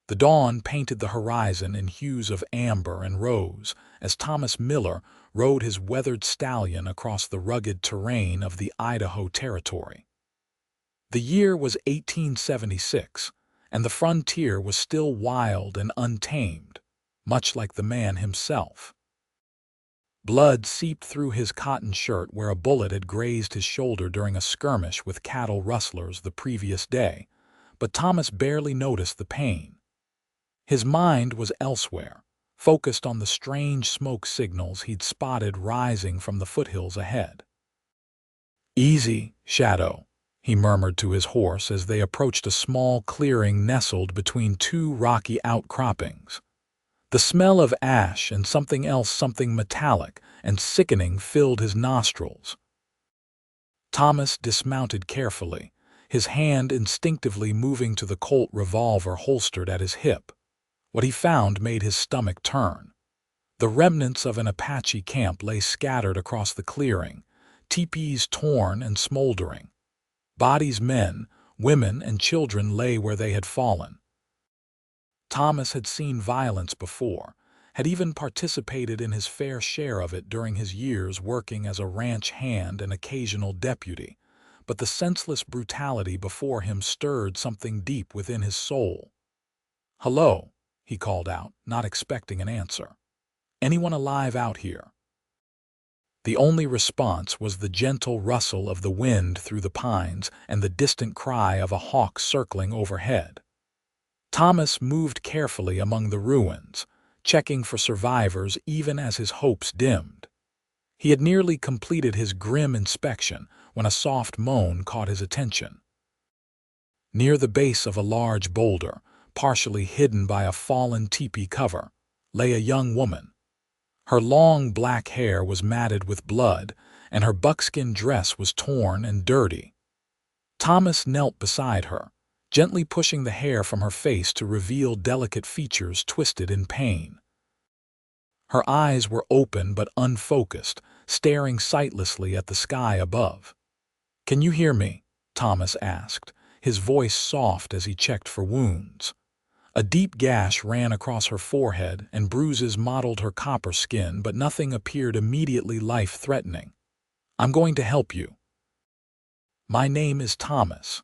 The dawn painted the horizon in hues of amber and rose as Thomas Miller rode his weathered stallion across the rugged terrain of the Idaho Territory. The year was 1876, and the frontier was still wild and untamed, much like the man himself. Blood seeped through his cotton shirt where a bullet had grazed his shoulder during a skirmish with cattle rustlers the previous day, but Thomas barely noticed the pain. His mind was elsewhere, focused on the strange smoke signals he'd spotted rising from the foothills ahead. "Easy, Shadow," he murmured to his horse as they approached a small clearing nestled between two rocky outcroppings. The smell of ash and something else, something metallic and sickening, filled his nostrils. Thomas dismounted carefully, his hand instinctively moving to the Colt revolver holstered at his hip. What he found made his stomach turn. The remnants of an Apache camp lay scattered across the clearing, teepees torn and smoldering. Bodies, men, women, and children lay where they had fallen. Thomas had seen violence before, had even participated in his fair share of it during his years working as a ranch hand and occasional deputy, but the senseless brutality before him stirred something deep within his soul. "Hello," he called out, not expecting an answer. "Anyone alive out here?" The only response was the gentle rustle of the wind through the pines and the distant cry of a hawk circling overhead. Thomas moved carefully among the ruins, checking for survivors even as his hopes dimmed. He had nearly completed his grim inspection when a soft moan caught his attention. Near the base of a large boulder, partially hidden by a fallen teepee cover, lay a young woman. Her long black hair was matted with blood, and her buckskin dress was torn and dirty. Thomas knelt beside her, gently pushing the hair from her face to reveal delicate features twisted in pain. Her eyes were open but unfocused, staring sightlessly at the sky above. "Can you hear me?" Thomas asked, his voice soft as he checked for wounds. A deep gash ran across her forehead and bruises mottled her copper skin, but nothing appeared immediately life-threatening. "I'm going to help you." "My name is Thomas."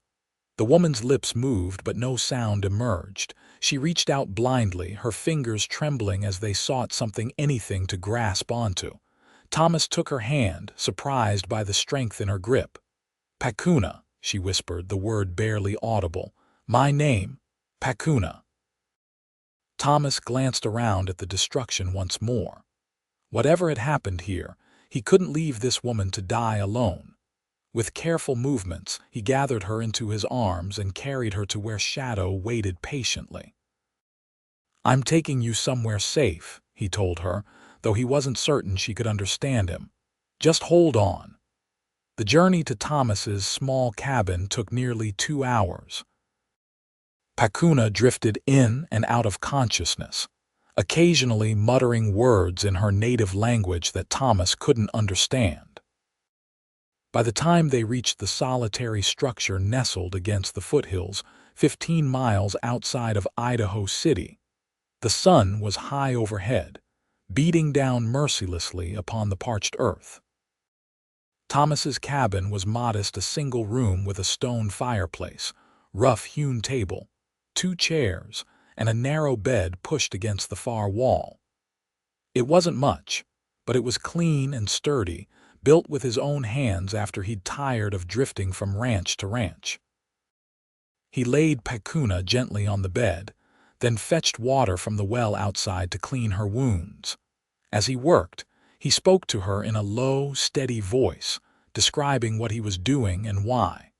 The woman's lips moved, but no sound emerged. She reached out blindly, her fingers trembling as they sought something, anything to grasp onto. Thomas took her hand, surprised by the strength in her grip. "Pakuna," she whispered, the word barely audible. "My name, Pakuna." Thomas glanced around at the destruction once more. Whatever had happened here, he couldn't leave this woman to die alone. With careful movements, he gathered her into his arms and carried her to where Shadow waited patiently. "I'm taking you somewhere safe," he told her, though he wasn't certain she could understand him. "Just hold on." The journey to Thomas's small cabin took nearly 2 hours. Pakuna drifted in and out of consciousness, occasionally muttering words in her native language that Thomas couldn't understand. By the time they reached the solitary structure nestled against the foothills, 15 miles outside of Idaho City, the sun was high overhead, beating down mercilessly upon the parched earth. Thomas's cabin was modest, a single room with a stone fireplace, rough-hewn table, 2 chairs, and a narrow bed pushed against the far wall. It wasn't much, but it was clean and sturdy, built with his own hands after he'd tired of drifting from ranch to ranch. He laid Pakuna gently on the bed, then fetched water from the well outside to clean her wounds. As he worked, he spoke to her in a low, steady voice, describing what he was doing and why.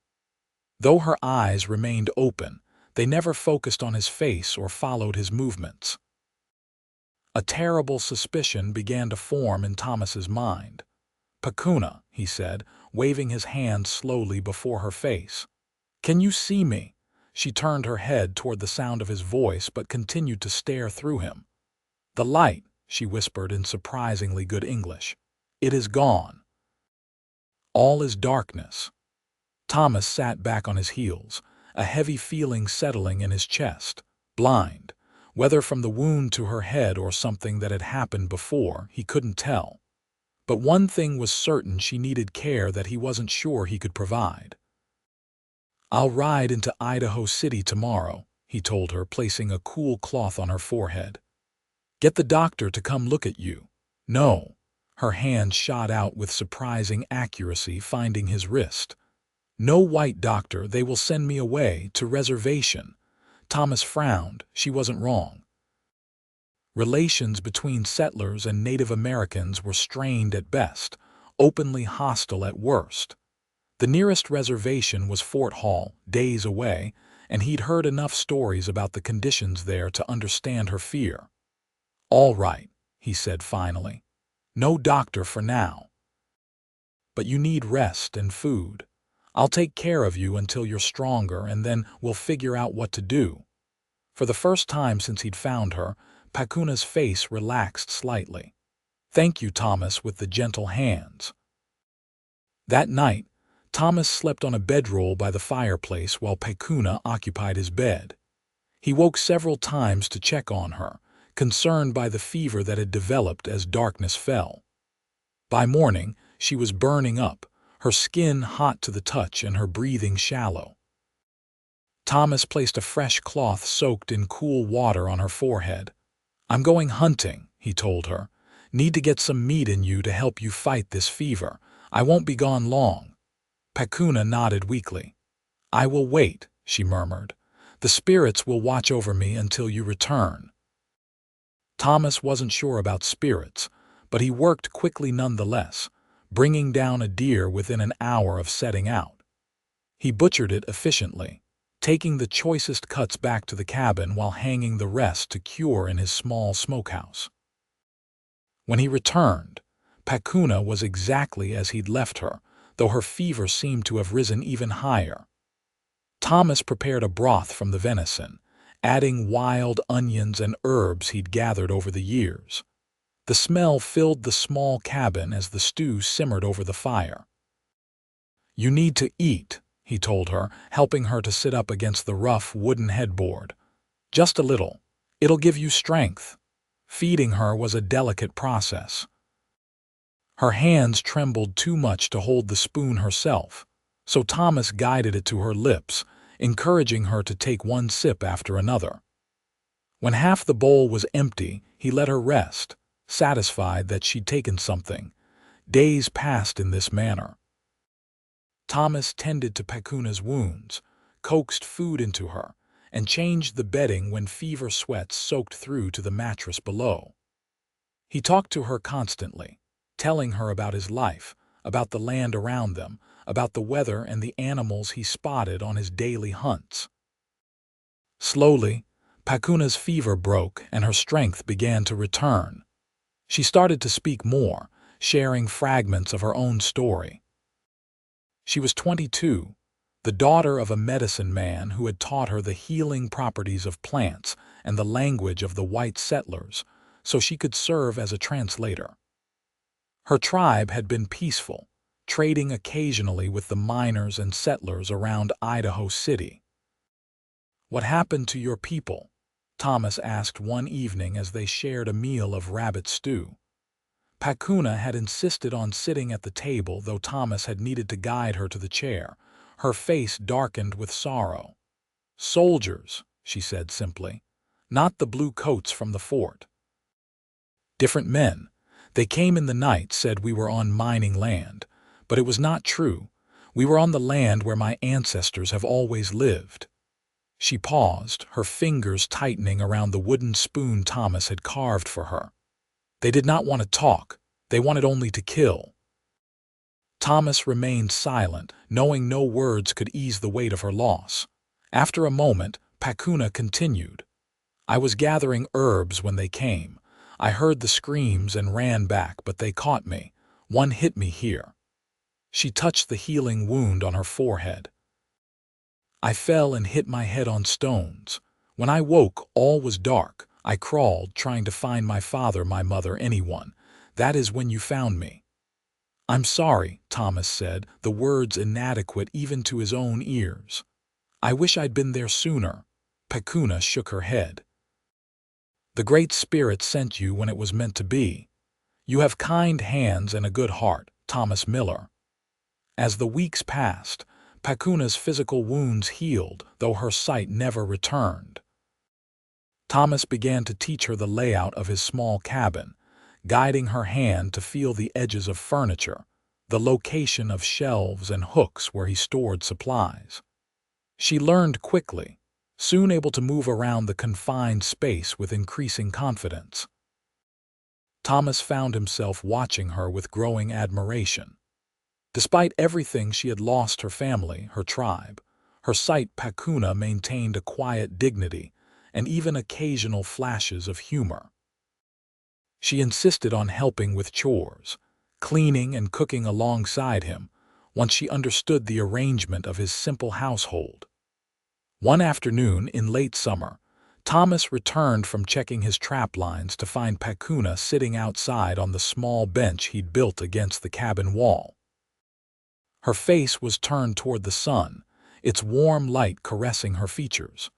Though her eyes remained open, they never focused on his face or followed his movements. A terrible suspicion began to form in Thomas's mind. "Pakuna," he said, waving his hand slowly before her face. "Can you see me?" She turned her head toward the sound of his voice but continued to stare through him. "The light," she whispered in surprisingly good English. "It is gone. All is darkness." Thomas sat back on his heels, a heavy feeling settling in his chest. Blind, Whether from the wound to her head or something that had happened before, he couldn't tell. But one thing was certain: she needed care that he wasn't sure he could provide. "I'll ride into Idaho City tomorrow," he told her, placing a cool cloth on her forehead. "Get the doctor to come look at you." "No." Her hand shot out with surprising accuracy, finding his wrist. "No white doctor, they will send me away to reservation." Thomas frowned. She wasn't wrong. Relations between settlers and Native Americans were strained at best, openly hostile at worst. The nearest reservation was Fort Hall, days away, and he'd heard enough stories about the conditions there to understand her fear. "All right," he said finally. "No doctor for now. But you need rest and food. I'll take care of you until you're stronger, and then we'll figure out what to do." For the first time since he'd found her, Pakuna's face relaxed slightly. "Thank you, Thomas," with the gentle hands. That night, Thomas slept on a bedroll by the fireplace while Pakuna occupied his bed. He woke several times to check on her, concerned by the fever that had developed as darkness fell. By morning, she was burning up, her skin hot to the touch and her breathing shallow. Thomas placed a fresh cloth soaked in cool water on her forehead. "I'm going hunting," he told her. "Need to get some meat in you to help you fight this fever. I won't be gone long." Pakuna nodded weakly. "I will wait," she murmured. "The spirits will watch over me until you return." Thomas wasn't sure about spirits, but he worked quickly nonetheless, bringing down a deer within an hour of setting out. He butchered it efficiently, taking the choicest cuts back to the cabin while hanging the rest to cure in his small smokehouse. When he returned, Pakuna was exactly as he'd left her, though her fever seemed to have risen even higher. Thomas prepared a broth from the venison, adding wild onions and herbs he'd gathered over the years. The smell filled the small cabin as the stew simmered over the fire. "You need to eat," he told her, helping her to sit up against the rough wooden headboard. "Just a little. It'll give you strength." Feeding her was a delicate process. Her hands trembled too much to hold the spoon herself, so Thomas guided it to her lips, encouraging her to take one sip after another. When half the bowl was empty, he let her rest, satisfied that she'd taken something. Days passed in this manner. Thomas tended to Pakuna's wounds, coaxed food into her, and changed the bedding when fever sweats soaked through to the mattress below. He talked to her constantly, telling her about his life, about the land around them, about the weather and the animals he spotted on his daily hunts. Slowly, Pakuna's fever broke and her strength began to return. She started to speak more, sharing fragments of her own story. She was 22, the daughter of a medicine man who had taught her the healing properties of plants and the language of the white settlers, so she could serve as a translator. Her tribe had been peaceful, trading occasionally with the miners and settlers around Idaho City. "What happened to your people?" Thomas asked one evening as they shared a meal of rabbit stew. Pakuna had insisted on sitting at the table, though Thomas had needed to guide her to the chair. Her face darkened with sorrow. "Soldiers," she said simply. "Not the blue coats from the fort. Different men. They came in the night, said we were on mining land. But it was not true. We were on the land where my ancestors have always lived." She paused, her fingers tightening around the wooden spoon Thomas had carved for her. "They did not want to talk. They wanted only to kill." Thomas remained silent, knowing no words could ease the weight of her loss. After a moment, Pakuna continued. "I was gathering herbs when they came. I heard the screams and ran back, but they caught me. One hit me here." She touched the healing wound on her forehead. "I fell and hit my head on stones. When I woke, all was dark. I crawled, trying to find my father, my mother, anyone. That is when you found me." "I'm sorry," Thomas said, the words inadequate even to his own ears. "I wish I'd been there sooner." Pakuna shook her head. The Great Spirit sent you when it was meant to be. You have kind hands and a good heart, Thomas Miller. As the weeks passed, Pakuna's physical wounds healed, though her sight never returned. Thomas began to teach her the layout of his small cabin, guiding her hand to feel the edges of furniture, the location of shelves and hooks where he stored supplies. She learned quickly, soon able to move around the confined space with increasing confidence. Thomas found himself watching her with growing admiration. Despite everything, she had lost her family, her tribe. Her sight, Pakuna, maintained a quiet dignity and even occasional flashes of humor. She insisted on helping with chores, cleaning and cooking alongside him, once she understood the arrangement of his simple household. One afternoon in late summer, Thomas returned from checking his trap lines to find Pakuna sitting outside on the small bench he'd built against the cabin wall. Her face was turned toward the sun, its warm light caressing her features.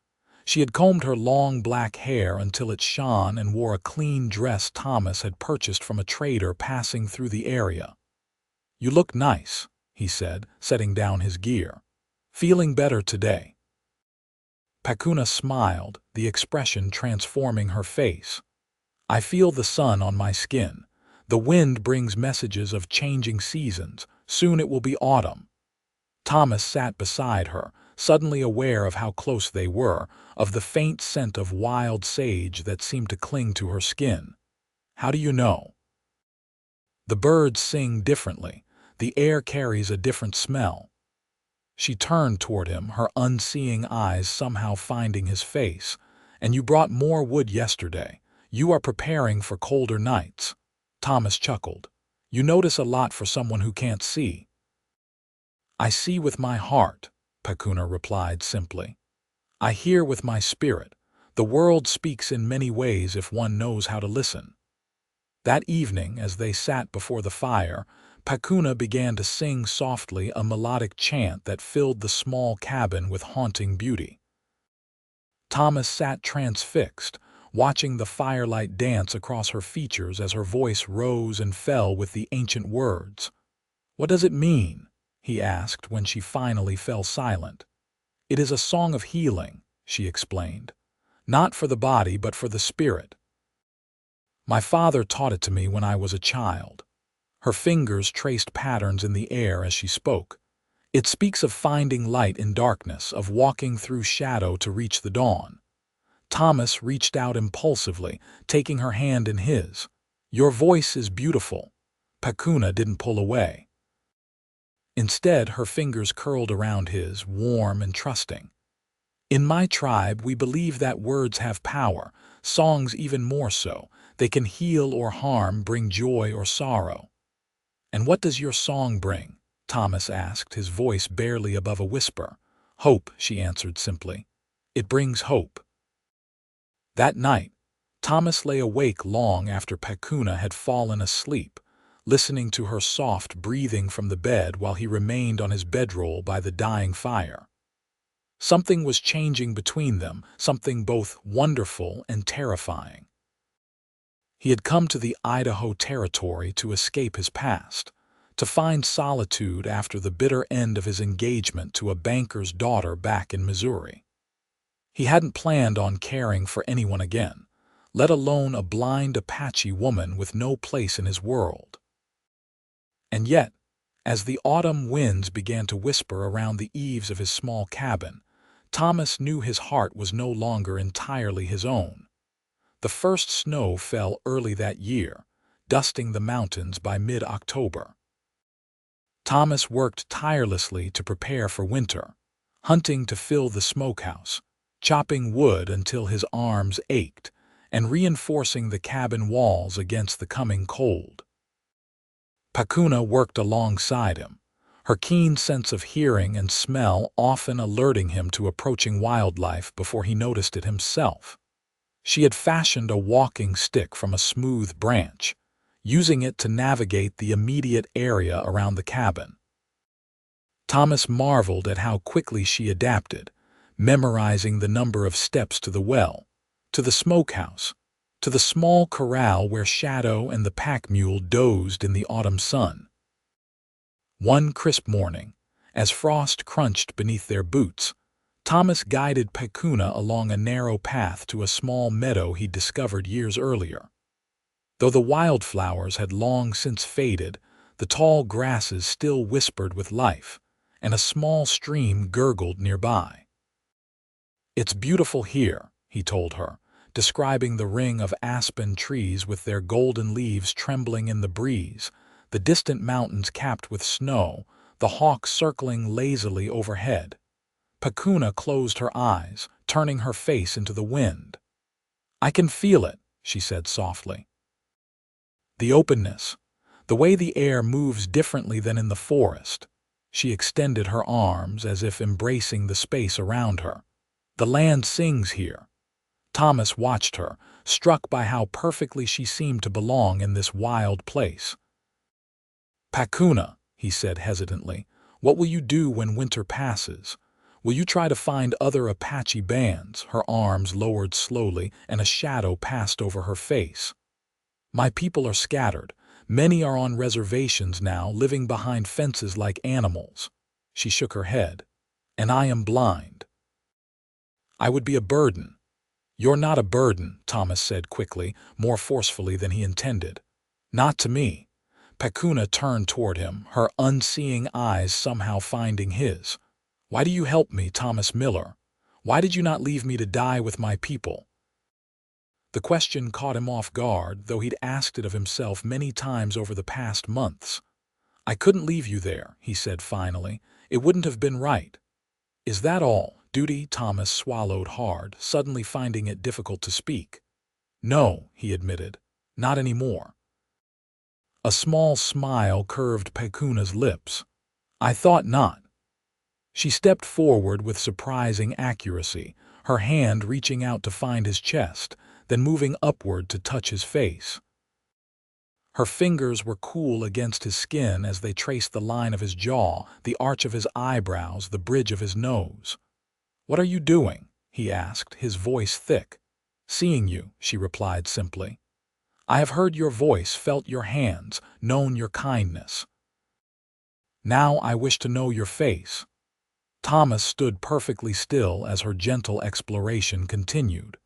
She had combed her long black hair until it shone and wore a clean dress Thomas had purchased from a trader passing through the area. "You look nice," he said, setting down his gear. "Feeling better today?" Pakuna smiled, the expression transforming her face. "I feel the sun on my skin. The wind brings messages of changing seasons. Soon it will be autumn." Thomas sat beside her, suddenly aware of how close they were, of the faint scent of wild sage that seemed to cling to her skin. "How do you know?" "The birds sing differently. The air carries a different smell." She turned toward him, her unseeing eyes somehow finding his face. "And you brought more wood yesterday. You are preparing for colder nights." Thomas chuckled. "You notice a lot for someone who can't see." "I see with my heart," Pakuna replied simply. "I hear with my spirit. The world speaks in many ways if one knows how to listen." That evening, as they sat before the fire, Pakuna began to sing softly a melodic chant that filled the small cabin with haunting beauty. Thomas sat transfixed, watching the firelight dance across her features as her voice rose and fell with the ancient words. "What does it mean?" he asked when she finally fell silent. "It is a song of healing," she explained. "Not for the body, but for the spirit. My father taught it to me when I was a child." Her fingers traced patterns in the air as she spoke. "It speaks of finding light in darkness, of walking through shadow to reach the dawn." Thomas reached out impulsively, taking her hand in his. "Your voice is beautiful." Pakuna didn't pull away. Instead, her fingers curled around his, warm and trusting. "In my tribe, we believe that words have power, songs even more so. They can heal or harm, bring joy or sorrow." "And what does your song bring?" Thomas asked, his voice barely above a whisper. "Hope," she answered simply. "It brings hope." That night, Thomas lay awake long after Pakuna had fallen asleep, listening to her soft breathing from the bed while he remained on his bedroll by the dying fire. Something was changing between them, something both wonderful and terrifying. He had come to the Idaho Territory to escape his past, to find solitude after the bitter end of his engagement to a banker's daughter back in Missouri. He hadn't planned on caring for anyone again, let alone a blind Apache woman with no place in his world. And yet, as the autumn winds began to whisper around the eaves of his small cabin, Thomas knew his heart was no longer entirely his own. The first snow fell early that year, dusting the mountains by mid-October. Thomas worked tirelessly to prepare for winter, hunting to fill the smokehouse, chopping wood until his arms ached, and reinforcing the cabin walls against the coming cold. Pakuna worked alongside him, her keen sense of hearing and smell often alerting him to approaching wildlife before he noticed it himself. She had fashioned a walking stick from a smooth branch, using it to navigate the immediate area around the cabin. Thomas marveled at how quickly she adapted, memorizing the number of steps to the well, to the smokehouse, to the small corral where Shadow and the pack mule dozed in the autumn sun. One crisp morning, as frost crunched beneath their boots, Thomas guided Pakuna along a narrow path to a small meadow he'd discovered years earlier. Though the wildflowers had long since faded, the tall grasses still whispered with life, and a small stream gurgled nearby. "It's beautiful here," he told her, describing the ring of aspen trees with their golden leaves trembling in the breeze, the distant mountains capped with snow, the hawks circling lazily overhead. Pakuna closed her eyes, turning her face into the wind. "I can feel it," she said softly. "The openness, the way the air moves differently than in the forest." She extended her arms as if embracing the space around her. "The land sings here." Thomas watched her, struck by how perfectly she seemed to belong in this wild place. "Pakuna," he said hesitantly, "what will you do when winter passes? Will you try to find other Apache bands?" Her arms lowered slowly, and a shadow passed over her face. "My people are scattered. Many are on reservations now, living behind fences like animals." She shook her head. "And I am blind. I would be a burden." "You're not a burden," Thomas said quickly, more forcefully than he intended. "Not to me." Pakuna turned toward him, her unseeing eyes somehow finding his. "Why do you help me, Thomas Miller? Why did you not leave me to die with my people?" The question caught him off guard, though he'd asked it of himself many times over the past months. "I couldn't leave you there," he said finally. "It wouldn't have been right." "Is that all? Duty?" Thomas swallowed hard, suddenly finding it difficult to speak. "No," he admitted. "Not anymore." A small smile curved Pakuna's lips. "I thought not." She stepped forward with surprising accuracy, her hand reaching out to find his chest, then moving upward to touch his face. Her fingers were cool against his skin as they traced the line of his jaw, the arch of his eyebrows, the bridge of his nose. "What are you doing?" he asked, his voice thick. "Seeing you," she replied simply. "I have heard your voice, felt your hands, known your kindness. Now I wish to know your face." Thomas stood perfectly still as her gentle exploration continued.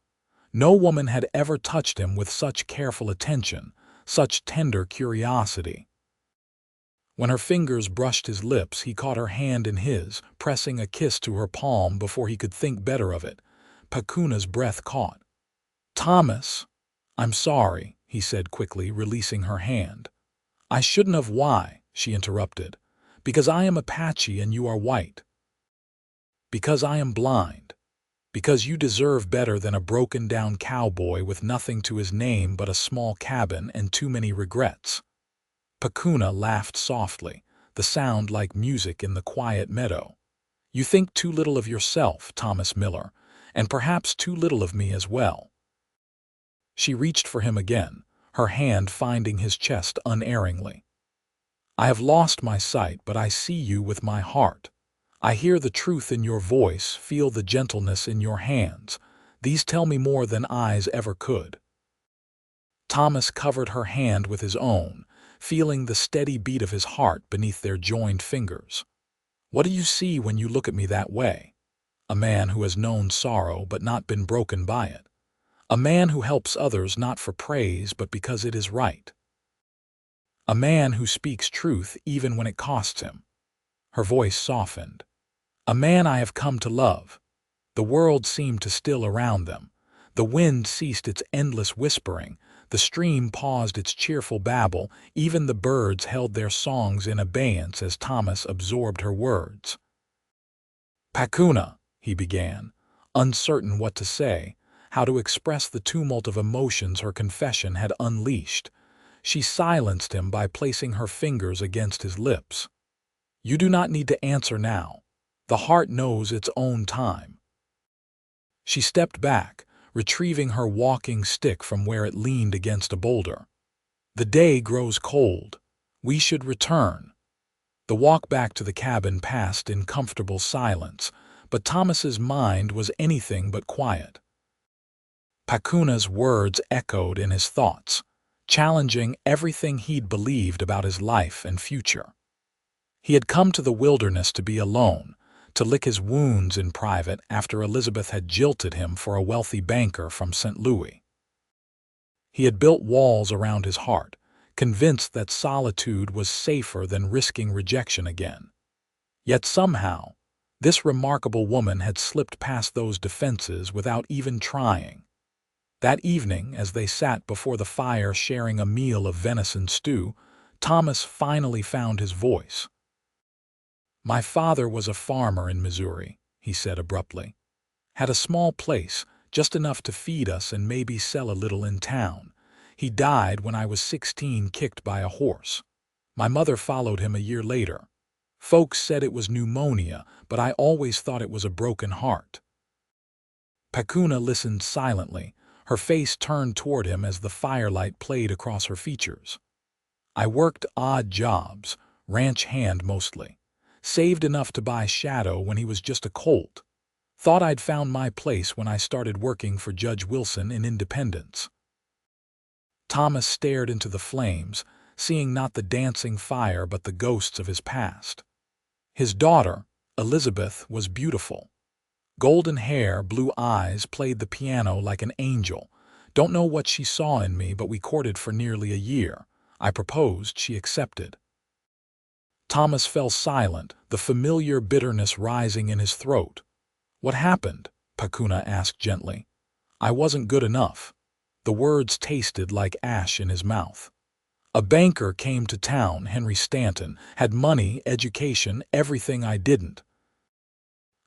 No woman had ever touched him with such careful attention, such tender curiosity. When her fingers brushed his lips, he caught her hand in his, pressing a kiss to her palm before he could think better of it. Pakuna's breath caught. "Thomas, I'm sorry," he said quickly, releasing her hand. "I shouldn't have." "Why?" she interrupted. "Because I am Apache and you are white. Because I am blind. Because you deserve better than a broken-down cowboy with nothing to his name but a small cabin and too many regrets." Pakuna laughed softly, the sound like music in the quiet meadow. "You think too little of yourself, Thomas Miller, and perhaps too little of me as well." She reached for him again, her hand finding his chest unerringly. "I have lost my sight, but I see you with my heart. I hear the truth in your voice, feel the gentleness in your hands. These tell me more than eyes ever could." Thomas covered her hand with his own, feeling the steady beat of his heart beneath their joined fingers. "What do you see when you look at me that way? A man who has known sorrow but not been broken by it. A man who helps others not for praise but because it is right. A man who speaks truth even when it costs him." Her voice softened. "A man I have come to love." The world seemed to still around them. The wind ceased its endless whispering, the stream paused its cheerful babble, even the birds held their songs in abeyance as Thomas absorbed her words. "Pakuna," he began, uncertain what to say, how to express the tumult of emotions her confession had unleashed. She silenced him by placing her fingers against his lips. "You do not need to answer now. The heart knows its own time." She stepped back, retrieving her walking stick from where it leaned against a boulder. "The day grows cold. We should return." The walk back to the cabin passed in comfortable silence, but Thomas's mind was anything but quiet. Pakuna's words echoed in his thoughts, challenging everything he'd believed about his life and future. He had come to the wilderness to be alone, to lick his wounds in private after Elizabeth had jilted him for a wealthy banker from St. Louis. He had built walls around his heart, convinced that solitude was safer than risking rejection again. Yet somehow, this remarkable woman had slipped past those defenses without even trying. That evening, as they sat before the fire sharing a meal of venison stew, Thomas finally found his voice. "My father was a farmer in Missouri," he said abruptly. "Had a small place, just enough to feed us and maybe sell a little in town. He died when I was 16, kicked by a horse. My mother followed him a year later. Folks said it was pneumonia, but I always thought it was a broken heart." Pakuna listened silently, her face turned toward him as the firelight played across her features. "I worked odd jobs, ranch hand mostly. Saved enough to buy Shadow when he was just a colt. Thought I'd found my place when I started working for Judge Wilson in Independence." Thomas stared into the flames, seeing not the dancing fire but the ghosts of his past. His daughter, Elizabeth, was beautiful. Golden hair, blue eyes, played the piano like an angel. Don't know what she saw in me, but we courted for nearly a year. I proposed, she accepted. Thomas fell silent, the familiar bitterness rising in his throat. "What happened?" Pakuna asked gently. "I wasn't good enough." The words tasted like ash in his mouth. "A banker came to town, Henry Stanton, had money, education, everything I didn't.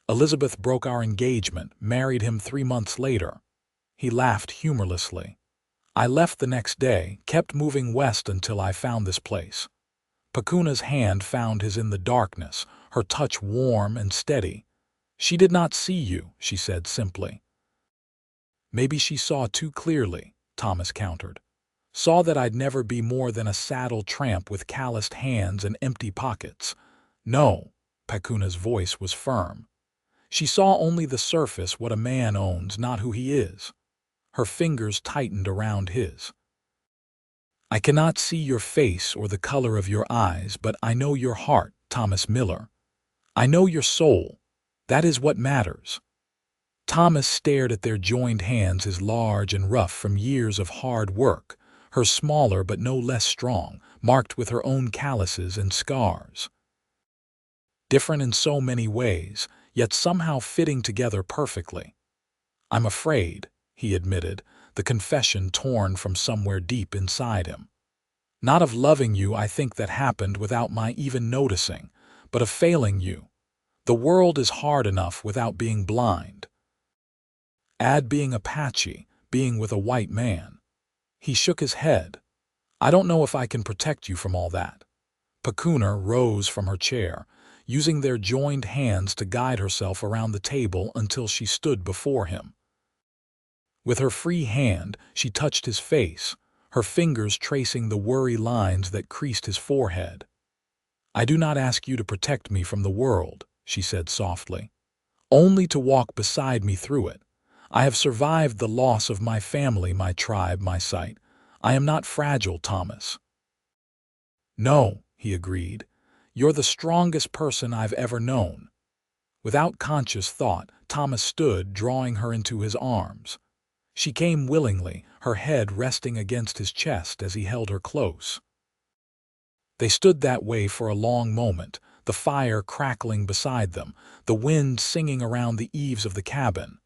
Elizabeth broke our engagement, married him 3 months later." He laughed humorlessly. "I left the next day, kept moving west until I found this place." Pakuna's hand found his in the darkness, her touch warm and steady. "She did not see you," she said simply. "Maybe she saw too clearly," Thomas countered. "Saw that I'd never be more than a saddle tramp with calloused hands and empty pockets." "No," Pakuna's voice was firm. "She saw only the surface, what a man owns, not who he is." Her fingers tightened around his. "I cannot see your face or the color of your eyes, but I know your heart, Thomas Miller. I know your soul. That is what matters." Thomas stared at their joined hands, his large and rough from years of hard work, her smaller but no less strong, marked with her own calluses and scars. Different in so many ways, yet somehow fitting together perfectly. "I'm afraid," he admitted, the confession torn from somewhere deep inside him. "Not of loving you, I think that happened without my even noticing, but of failing you. The world is hard enough without being blind. Add being Apache, being with a white man." He shook his head. "I don't know if I can protect you from all that." Pakuna rose from her chair, using their joined hands to guide herself around the table until she stood before him. With her free hand, she touched his face, her fingers tracing the worry lines that creased his forehead. "I do not ask you to protect me from the world," she said softly. "Only to walk beside me through it. I have survived the loss of my family, my tribe, my sight. I am not fragile, Thomas." "No," he agreed. "You're the strongest person I've ever known." Without conscious thought, Thomas stood, drawing her into his arms. She came willingly, her head resting against his chest as he held her close. They stood that way for a long moment, the fire crackling beside them, the wind singing around the eaves of the cabin.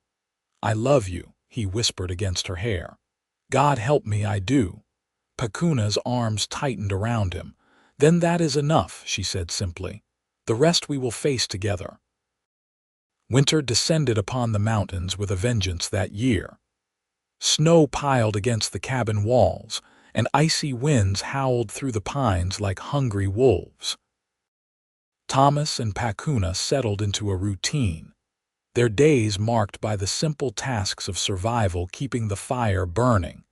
"I love you," he whispered against her hair. "God help me, I do." Pakuna's arms tightened around him. "Then that is enough," she said simply. "The rest we will face together." Winter descended upon the mountains with a vengeance that year. Snow piled against the cabin walls, and icy winds howled through the pines like hungry wolves. Thomas and Pakuna settled into a routine, their days marked by the simple tasks of survival, keeping the fire burning,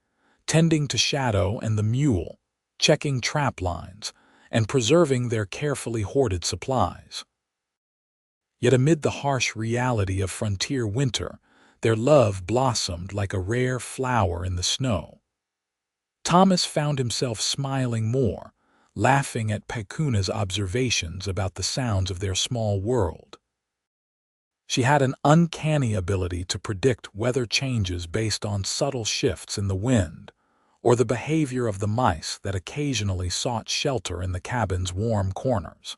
tending to Shadow and the mule, checking trap lines, and preserving their carefully hoarded supplies. Yet amid the harsh reality of frontier winter, Their love blossomed like a rare flower in the snow. Thomas found himself smiling more, laughing at Pakuna's observations about the sounds of their small world. She had an uncanny ability to predict weather changes based on subtle shifts in the wind, or the behavior of the mice that occasionally sought shelter in the cabin's warm corners.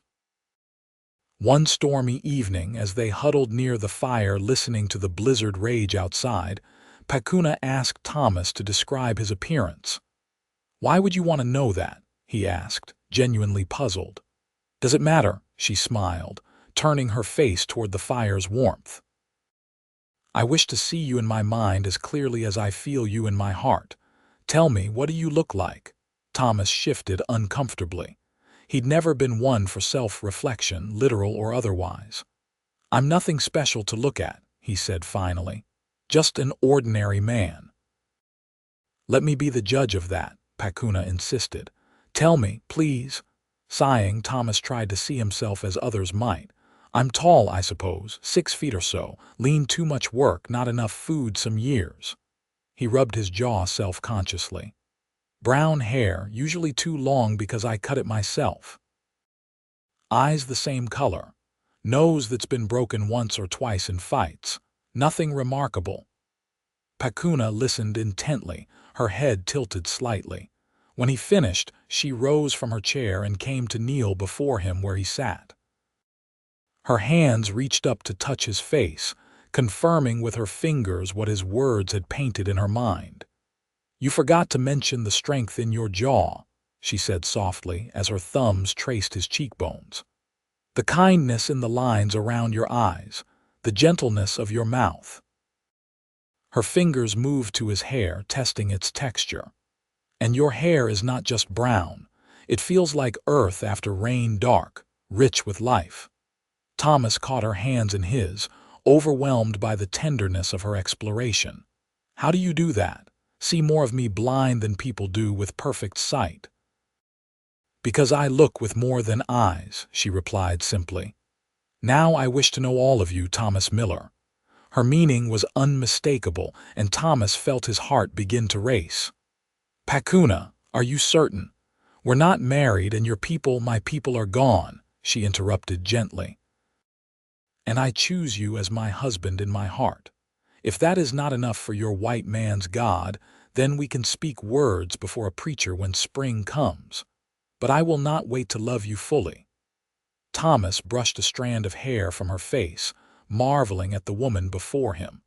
One stormy evening, as they huddled near the fire listening to the blizzard rage outside, Pakuna asked Thomas to describe his appearance. "Why would you want to know that?" he asked, genuinely puzzled. "Does it matter?" she smiled, turning her face toward the fire's warmth. "I wish to see you in my mind as clearly as I feel you in my heart. Tell me, what do you look like?" Thomas shifted uncomfortably. He'd never been one for self-reflection, literal or otherwise. "I'm nothing special to look at," he said finally. "Just an ordinary man." "Let me be the judge of that," Pakuna insisted. "Tell me, please." Sighing, Thomas tried to see himself as others might. "I'm tall, I suppose, 6 feet or so, lean, too much work, not enough food, some years." He rubbed his jaw self-consciously. "Brown hair, usually too long because I cut it myself. Eyes the same color. Nose that's been broken once or twice in fights. Nothing remarkable." Pakuna listened intently, her head tilted slightly. When he finished, she rose from her chair and came to kneel before him where he sat. Her hands reached up to touch his face, confirming with her fingers what his words had painted in her mind. "You forgot to mention the strength in your jaw," she said softly as her thumbs traced his cheekbones. "The kindness in the lines around your eyes, the gentleness of your mouth." Her fingers moved to his hair, testing its texture. "And your hair is not just brown. It feels like earth after rain, dark, rich with life." Thomas caught her hands in his, overwhelmed by the tenderness of her exploration. "How do you do that? See more of me blind than people do with perfect sight." "Because I look with more than eyes," she replied simply. "Now I wish to know all of you, Thomas Miller." Her meaning was unmistakable, and Thomas felt his heart begin to race. "Pakuna, are you certain? We're not married, and your people, my people, are gone," she interrupted gently. "And I choose you as my husband in my heart. If that is not enough for your white man's God, then we can speak words before a preacher when spring comes. But I will not wait to love you fully." Thomas brushed a strand of hair from her face, marveling at the woman before him.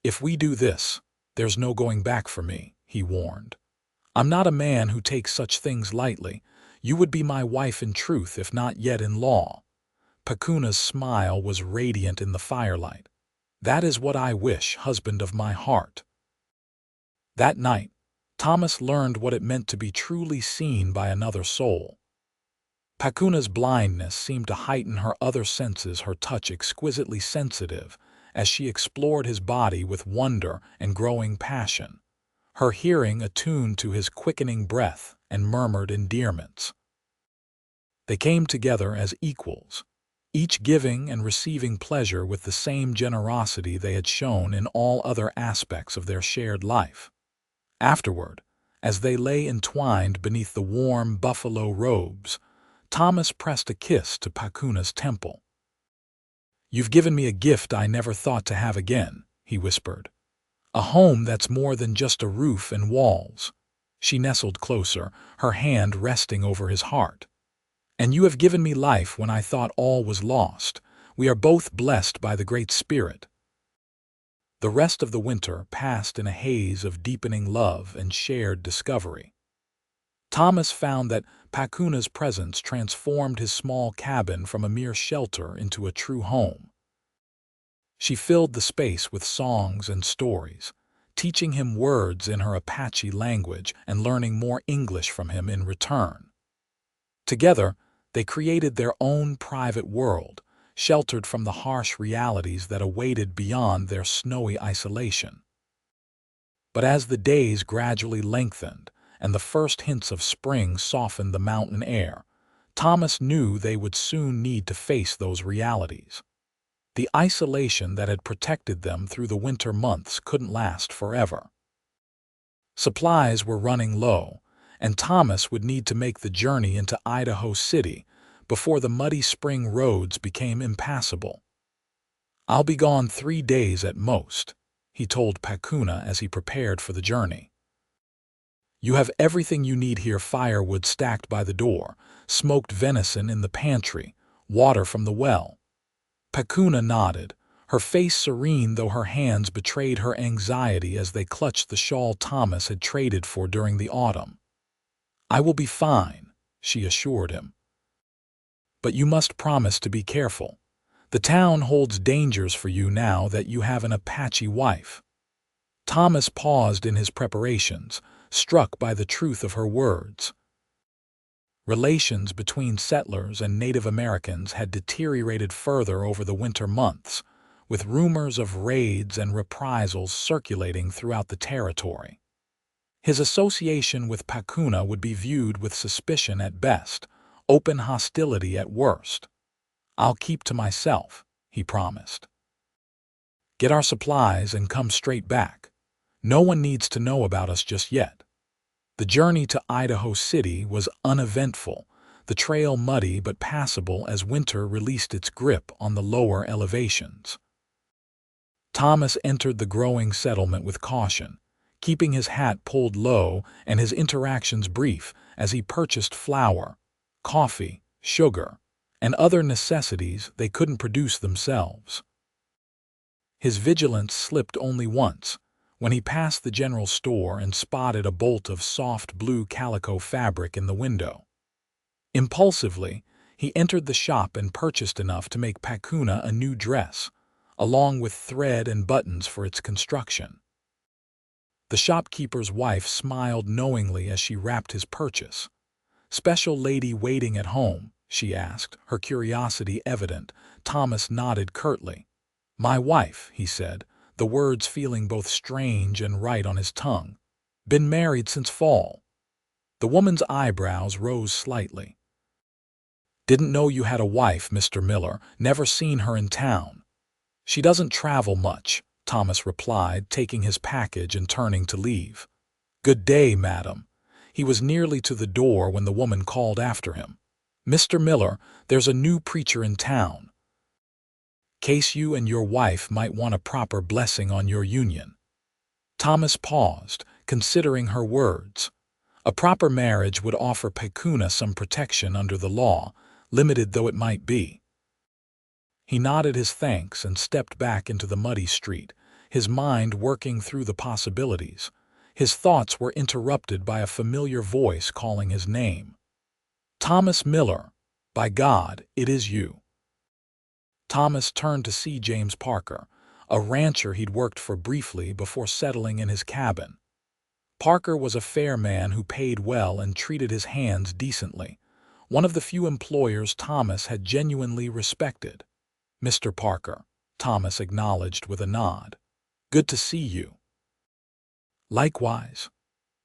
"If we do this, there's no going back for me," he warned. "I'm not a man who takes such things lightly. You would be my wife in truth, if not yet in law." Pakuna's smile was radiant in the firelight. "That is what I wish, husband of my heart." That night, Thomas learned what it meant to be truly seen by another soul. Pakuna's blindness seemed to heighten her other senses, her touch exquisitely sensitive, as she explored his body with wonder and growing passion, her hearing attuned to his quickening breath and murmured endearments. They came together as equals, each giving and receiving pleasure with the same generosity they had shown in all other aspects of their shared life. Afterward, as they lay entwined beneath the warm buffalo robes, Thomas pressed a kiss to Pakuna's temple. "You've given me a gift I never thought to have again," he whispered. "A home that's more than just a roof and walls." She nestled closer, her hand resting over his heart. "And you have given me life when I thought all was lost. We are both blessed by the Great Spirit." The rest of the winter passed in a haze of deepening love and shared discovery. Thomas found that Pakuna's presence transformed his small cabin from a mere shelter into a true home. She filled the space with songs and stories, teaching him words in her Apache language and learning more English from him in return. Together, they created their own private world, sheltered from the harsh realities that awaited beyond their snowy isolation. But as the days gradually lengthened, and the first hints of spring softened the mountain air, Thomas knew they would soon need to face those realities. The isolation that had protected them through the winter months couldn't last forever. Supplies were running low, and Thomas would need to make the journey into Idaho City before the muddy spring roads became impassable. "I'll be gone 3 days at most," he told Pakuna as he prepared for the journey. "You have everything you need here: firewood stacked by the door, smoked venison in the pantry, water from the well." Pakuna nodded, her face serene though her hands betrayed her anxiety as they clutched the shawl Thomas had traded for during the autumn. "I will be fine," she assured him. "But you must promise to be careful. The town holds dangers for you now that you have an Apache wife." Thomas paused in his preparations, struck by the truth of her words. Relations between settlers and Native Americans had deteriorated further over the winter months, with rumors of raids and reprisals circulating throughout the territory. His association with Pakuna would be viewed with suspicion at best, open hostility at worst. "I'll keep to myself," he promised. "Get our supplies and come straight back. No one needs to know about us just yet." The journey to Idaho City was uneventful, the trail muddy but passable as winter released its grip on the lower elevations. Thomas entered the growing settlement with caution, keeping his hat pulled low and his interactions brief as he purchased flour, coffee, sugar, and other necessities they couldn't produce themselves. His vigilance slipped only once, when he passed the general store and spotted a bolt of soft blue calico fabric in the window. Impulsively, he entered the shop and purchased enough to make Pakuna a new dress, along with thread and buttons for its construction. The shopkeeper's wife smiled knowingly as she wrapped his purchase. "Special lady waiting at home?" she asked, her curiosity evident. Thomas nodded curtly. "My wife," he said, the words feeling both strange and right on his tongue. "Been married since fall." The woman's eyebrows rose slightly. "Didn't know you had a wife, Mr. Miller. Never seen her in town." "She doesn't travel much," Thomas replied, taking his package and turning to leave. "Good day, madam." He was nearly to the door when the woman called after him. "Mr. Miller, there's a new preacher in town. Case you and your wife might want a proper blessing on your union." Thomas paused, considering her words. A proper marriage would offer Pakuna some protection under the law, limited though it might be. He nodded his thanks and stepped back into the muddy street, his mind working through the possibilities. His thoughts were interrupted by a familiar voice calling his name. "Thomas Miller, by God, it is you." Thomas turned to see James Parker, a rancher he'd worked for briefly before settling in his cabin. Parker was a fair man who paid well and treated his hands decently, one of the few employers Thomas had genuinely respected. "Mr. Parker," Thomas acknowledged with a nod. "Good to see you." "Likewise."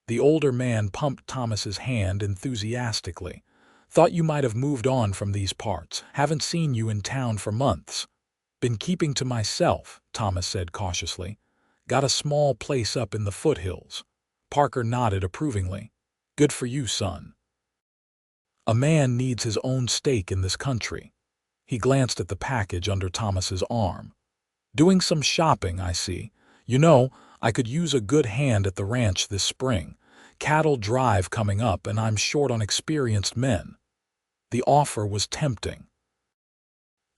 The older man pumped Thomas's hand enthusiastically. "Thought you might have moved on from these parts. Haven't seen you in town for months." "Been keeping to myself," Thomas said cautiously. "Got a small place up in the foothills." Parker nodded approvingly. "Good for you, son." "A man needs his own stake in this country." He glanced at the package under Thomas's arm. "Doing some shopping, I see. You know, I could use a good hand at the ranch this spring. Cattle drive coming up and I'm short on experienced men." The offer was tempting.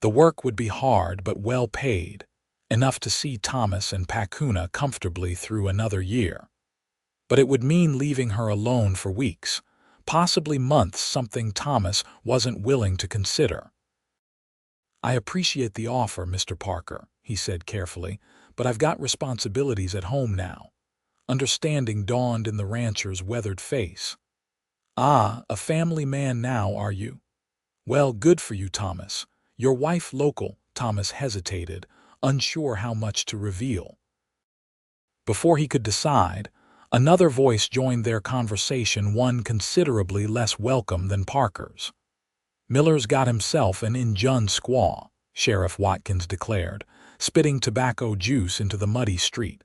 The work would be hard but well paid, enough to see Thomas and Pakuna comfortably through another year. But it would mean leaving her alone for weeks, possibly months, something Thomas wasn't willing to consider. "I appreciate the offer, Mr. Parker," he said carefully, "but I've got responsibilities at home now." Understanding dawned in the rancher's weathered face. "Ah, a family man now, are you? Well, good for you, Thomas. Your wife local?" Thomas hesitated, unsure how much to reveal. Before he could decide, another voice joined their conversation, one considerably less welcome than Parker's. "Miller's got himself an Injun squaw." Sheriff Watkins declared, spitting tobacco juice into the muddy street.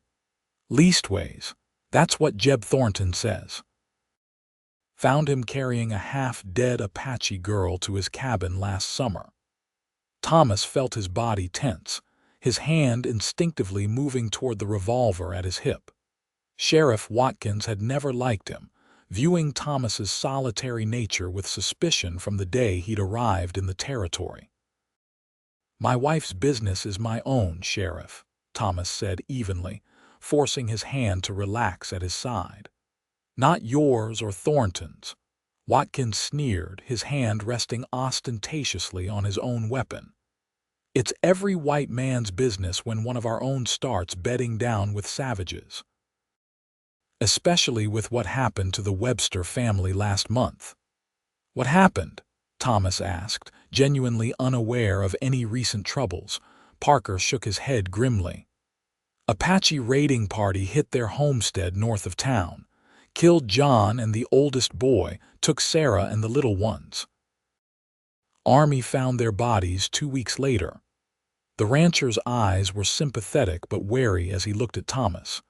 "Leastways, that's what Jeb Thornton says. Found him carrying a half-dead Apache girl to his cabin last summer." Thomas felt his body tense, his hand instinctively moving toward the revolver at his hip. Sheriff Watkins had never liked him, viewing Thomas's solitary nature with suspicion from the day he'd arrived in the territory. "My wife's business is my own, Sheriff," Thomas said evenly, forcing his hand to relax at his side. "Not yours or Thornton's." Watkins sneered, his hand resting ostentatiously on his own weapon. "It's every white man's business when one of our own starts bedding down with savages. Especially with what happened to the Webster family last month." "What happened?" Thomas asked, genuinely unaware of any recent troubles. Parker shook his head grimly. "Apache raiding party hit their homestead north of town. Killed John and the oldest boy, took Sarah and the little ones. Army found their bodies 2 weeks later." The rancher's eyes were sympathetic but wary as he looked at Thomas.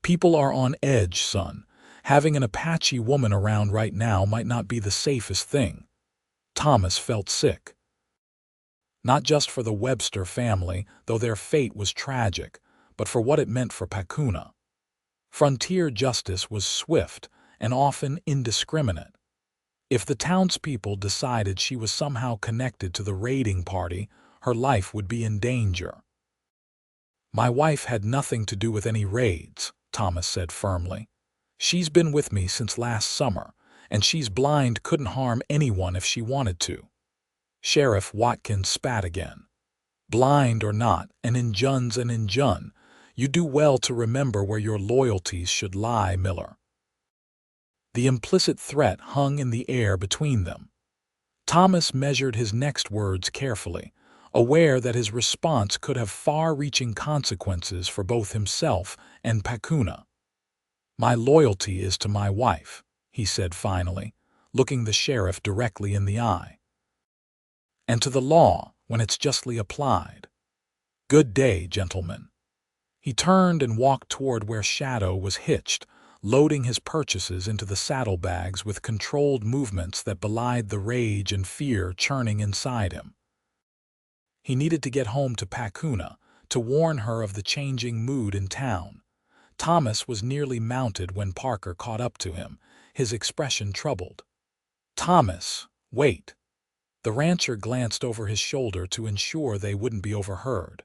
"People are on edge, son. Having an Apache woman around right now might not be the safest thing." Thomas felt sick. Not just for the Webster family, though their fate was tragic, but for what it meant for Pakuna. Frontier justice was swift and often indiscriminate. If the townspeople decided she was somehow connected to the raiding party, her life would be in danger. "My wife had nothing to do with any raids," Thomas said firmly. "She's been with me since last summer, and she's blind, couldn't harm anyone if she wanted to." Sheriff Watkins spat again. "Blind or not, an injun's an injun. You do well to remember where your loyalties should lie, Miller." The implicit threat hung in the air between them. Thomas measured his next words carefully, aware that his response could have far-reaching consequences for both himself and Pakuna. "My loyalty is to my wife," he said finally, looking the sheriff directly in the eye. "And to the law when it's justly applied. Good day, gentlemen." He turned and walked toward where Shadow was hitched, loading his purchases into the saddlebags with controlled movements that belied the rage and fear churning inside him. He needed to get home to Pakuna, to warn her of the changing mood in town. Thomas was nearly mounted when Parker caught up to him, his expression troubled. "Thomas, wait." The rancher glanced over his shoulder to ensure they wouldn't be overheard.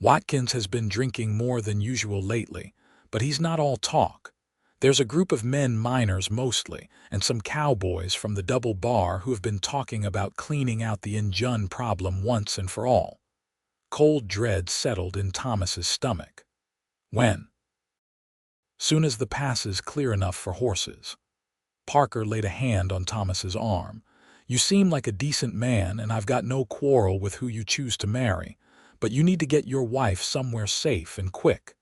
"Watkins has been drinking more than usual lately, but he's not all talk. There's a group of men, miners mostly, and some cowboys from the double bar who have been talking about cleaning out the injun problem once and for all." Cold dread settled in Thomas's stomach. "When?" "Soon as the pass is clear enough for horses." Parker laid a hand on Thomas's arm. "You seem like a decent man, and I've got no quarrel with who you choose to marry, but you need to get your wife somewhere safe and quick.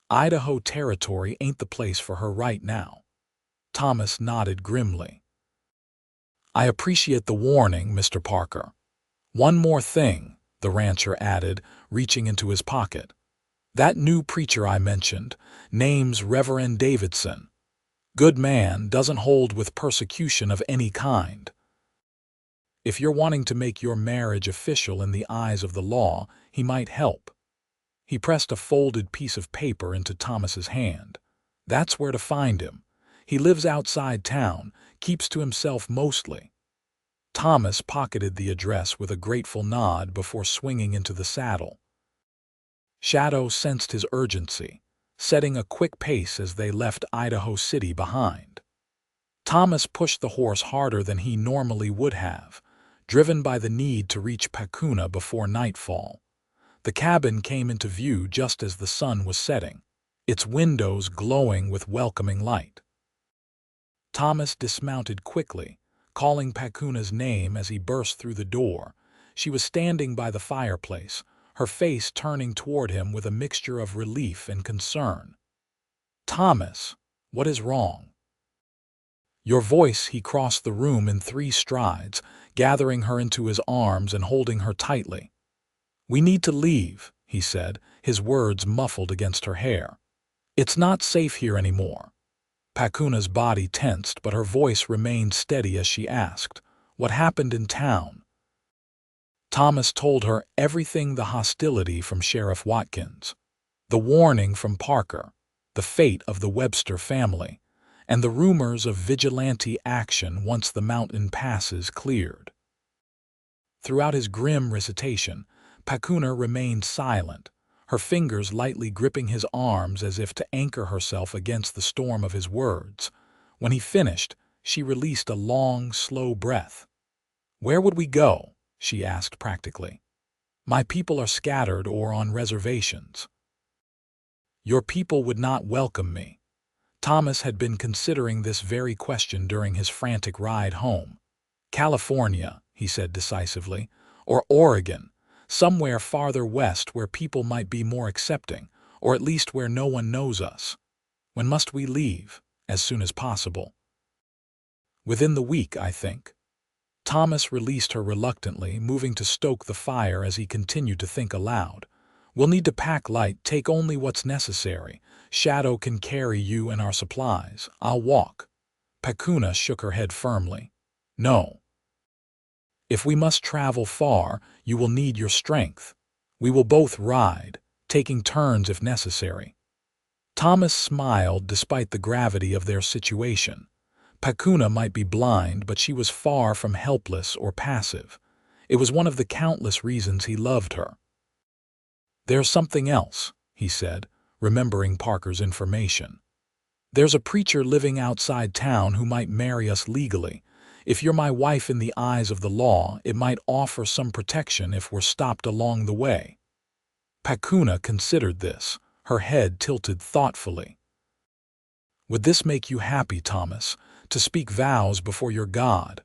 Idaho Territory ain't the place for her right now." Thomas nodded grimly. "I appreciate the warning, Mr. Parker. One more thing," the rancher added, reaching into his pocket. "That new preacher I mentioned, name's Reverend Davidson. Good man, doesn't hold with persecution of any kind. If you're wanting to make your marriage official in the eyes of the law, he might help." He pressed a folded piece of paper into Thomas's hand. "That's where to find him. He lives outside town, keeps to himself mostly." Thomas pocketed the address with a grateful nod before swinging into the saddle. Shadow sensed his urgency, setting a quick pace as they left Idaho City behind. Thomas pushed the horse harder than he normally would have, driven by the need to reach Pakuna before nightfall. The cabin came into view just as the sun was setting, its windows glowing with welcoming light. Thomas dismounted quickly, calling Pakuna's name as he burst through the door. She was standing by the fireplace, her face turning toward him with a mixture of relief and concern. "Thomas, what is wrong?" Your voice, he crossed the room in 3 strides, gathering her into his arms and holding her tightly. We need to leave, he said, his words muffled against her hair. It's not safe here anymore. Pakuna's body tensed, but her voice remained steady as she asked, "What happened in town?" Thomas told her everything: the hostility from Sheriff Watkins, the warning from Parker, the fate of the Webster family, and the rumors of vigilante action once the mountain passes cleared. Throughout his grim recitation, Pakuna remained silent, her fingers lightly gripping his arms as if to anchor herself against the storm of his words. When he finished, she released a long, slow breath. "Where would we go?" she asked practically. "My people are scattered or on reservations." "Your people would not welcome me." Thomas had been considering this very question during his frantic ride home. "California," he said decisively, "or Oregon, somewhere farther west where people might be more accepting, or at least where no one knows us." "When must we leave?" "As soon as possible." "Within the week, I think." Thomas released her reluctantly, moving to stoke the fire as he continued to think aloud. "We'll need to pack light, take only what's necessary. Shadow can carry you and our supplies. I'll walk." Pakuna shook her head firmly. "No. If we must travel far, you will need your strength. We will both ride, taking turns if necessary." Thomas smiled despite the gravity of their situation. Pakuna might be blind, but she was far from helpless or passive. It was one of the countless reasons he loved her. "There's something else," he said, remembering Parker's information. "There's a preacher living outside town who might marry us legally. If you're my wife in the eyes of the law, it might offer some protection if we're stopped along the way." Pakuna considered this, her head tilted thoughtfully. "Would this make you happy, Thomas, to speak vows before your God?"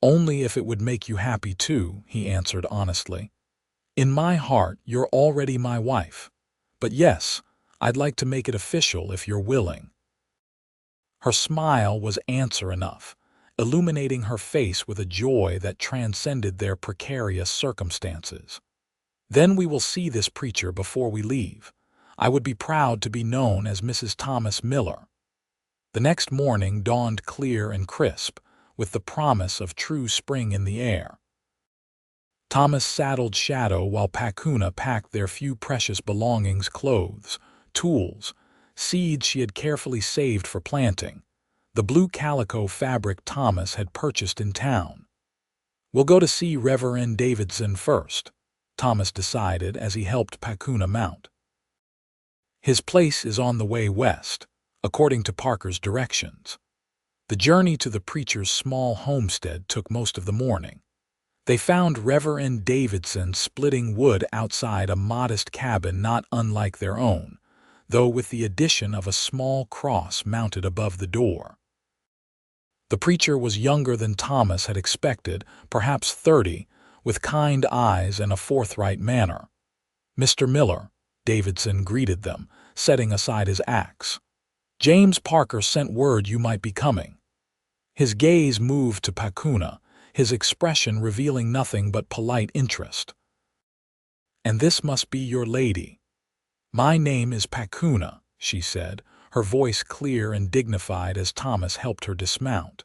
"Only if it would make you happy too," he answered honestly. "In my heart, you're already my wife. But yes, I'd like to make it official if you're willing." Her smile was answer enough, illuminating her face with a joy that transcended their precarious circumstances. "Then we will see this preacher before we leave. I would be proud to be known as Mrs. Thomas Miller." The next morning dawned clear and crisp, with the promise of true spring in the air. Thomas saddled Shadow while Pakuna packed their few precious belongings: clothes, tools, seeds she had carefully saved for planting, the blue calico fabric Thomas had purchased in town. "We'll go to see Reverend Davidson first," Thomas decided as he helped Pakuna mount. "His place is on the way west, according to Parker's directions." The journey to the preacher's small homestead took most of the morning. They found Reverend Davidson splitting wood outside a modest cabin not unlike their own, though with the addition of a small cross mounted above the door. The preacher was younger than Thomas had expected, perhaps 30, with kind eyes and a forthright manner. "Mr. Miller," Davidson greeted them, setting aside his axe. "James Parker sent word you might be coming." His gaze moved to Pakuna, his expression revealing nothing but polite interest. "And this must be your lady." "My name is Pakuna," she said, her voice clear and dignified as Thomas helped her dismount.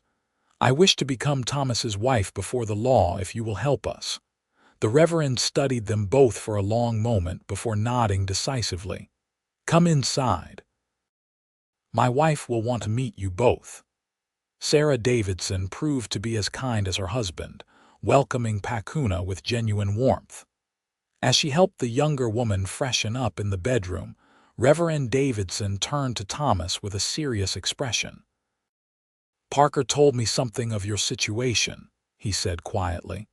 "I wish to become Thomas's wife before the law if you will help us." The Reverend studied them both for a long moment before nodding decisively. "Come inside. My wife will want to meet you both." Sarah Davidson proved to be as kind as her husband, welcoming Pakuna with genuine warmth. As she helped the younger woman freshen up in the bedroom, Reverend Davidson turned to Thomas with a serious expression. "Parker told me something of your situation," he said quietly.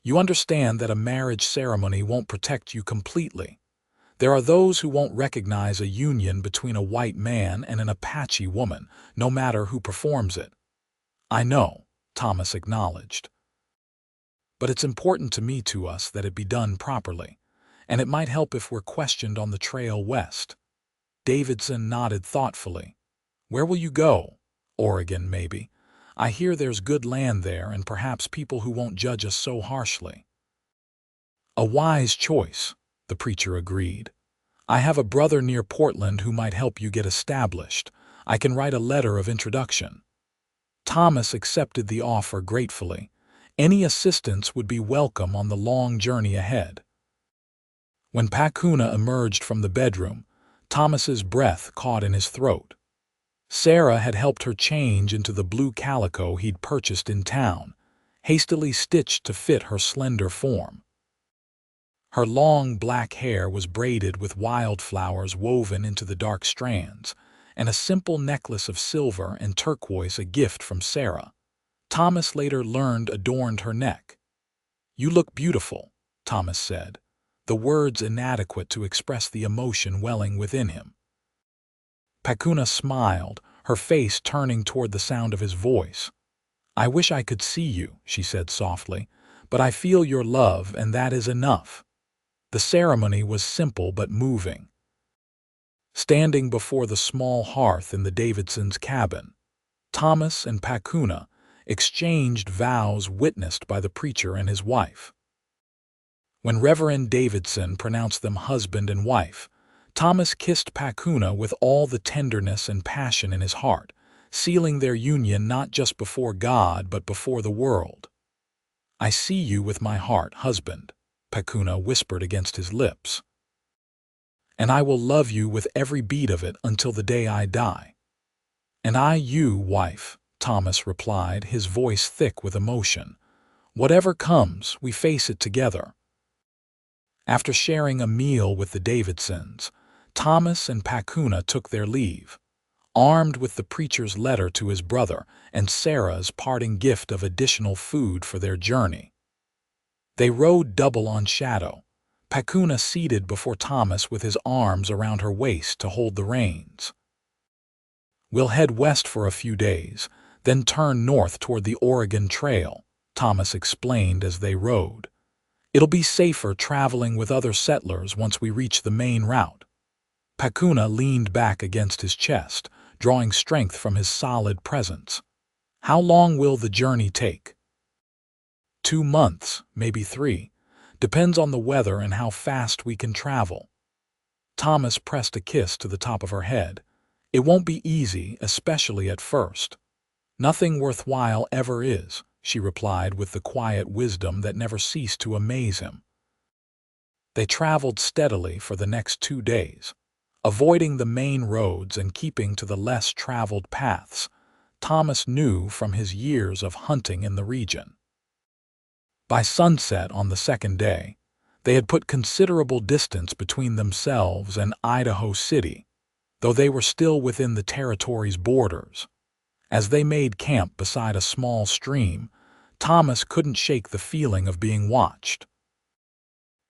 "You understand that a marriage ceremony won't protect you completely. There are those who won't recognize a union between a white man and an Apache woman, no matter who performs it." "I know," Thomas acknowledged. "But it's important to us that it be done properly, and it might help if we're questioned on the trail west." Davidson nodded thoughtfully. "Where will you go?" "Oregon, maybe. I hear there's good land there and perhaps people who won't judge us so harshly." "A wise choice," the preacher agreed. "I have a brother near Portland who might help you get established. I can write a letter of introduction." Thomas accepted the offer gratefully. Any assistance would be welcome on the long journey ahead. When Pakuna emerged from the bedroom, Thomas's breath caught in his throat. Sarah had helped her change into the blue calico he'd purchased in town, hastily stitched to fit her slender form. Her long black hair was braided with wildflowers woven into the dark strands, and a simple necklace of silver and turquoise, a gift from Sarah, Thomas later learned adorned her neck. "You look beautiful," Thomas said, the words inadequate to express the emotion welling within him. Pakuna smiled, her face turning toward the sound of his voice. "I wish I could see you," she said softly, "but I feel your love, and that is enough." The ceremony was simple but moving. Standing before the small hearth in the Davidsons' cabin, Thomas and Pakuna exchanged vows witnessed by the preacher and his wife. When Reverend Davidson pronounced them husband and wife, Thomas kissed Pakuna with all the tenderness and passion in his heart, sealing their union not just before God but before the world. "I see you with my heart, husband," Pakuna whispered against his lips. "And I will love you with every beat of it until the day I die." "And I you, wife," Thomas replied, his voice thick with emotion. "Whatever comes, we face it together." After sharing a meal with the Davidsons, Thomas and Pakuna took their leave, armed with the preacher's letter to his brother and Sarah's parting gift of additional food for their journey. They rode double on Shadow, Pakuna seated before Thomas with his arms around her waist to hold the reins. "We'll head west for a few days, then turn north toward the Oregon Trail," Thomas explained as they rode. "It'll be safer traveling with other settlers once we reach the main route." Pakuna leaned back against his chest, drawing strength from his solid presence. "How long will the journey take?" 2 months, maybe 3. Depends on the weather and how fast we can travel." Thomas pressed a kiss to the top of her head. "It won't be easy, especially at first." "Nothing worthwhile ever is," she replied with the quiet wisdom that never ceased to amaze him. They traveled steadily for the next 2 days, avoiding the main roads and keeping to the less traveled paths Thomas knew from his years of hunting in the region. By sunset on the 2nd day, they had put considerable distance between themselves and Idaho City, though they were still within the territory's borders. As they made camp beside a small stream, Thomas couldn't shake the feeling of being watched.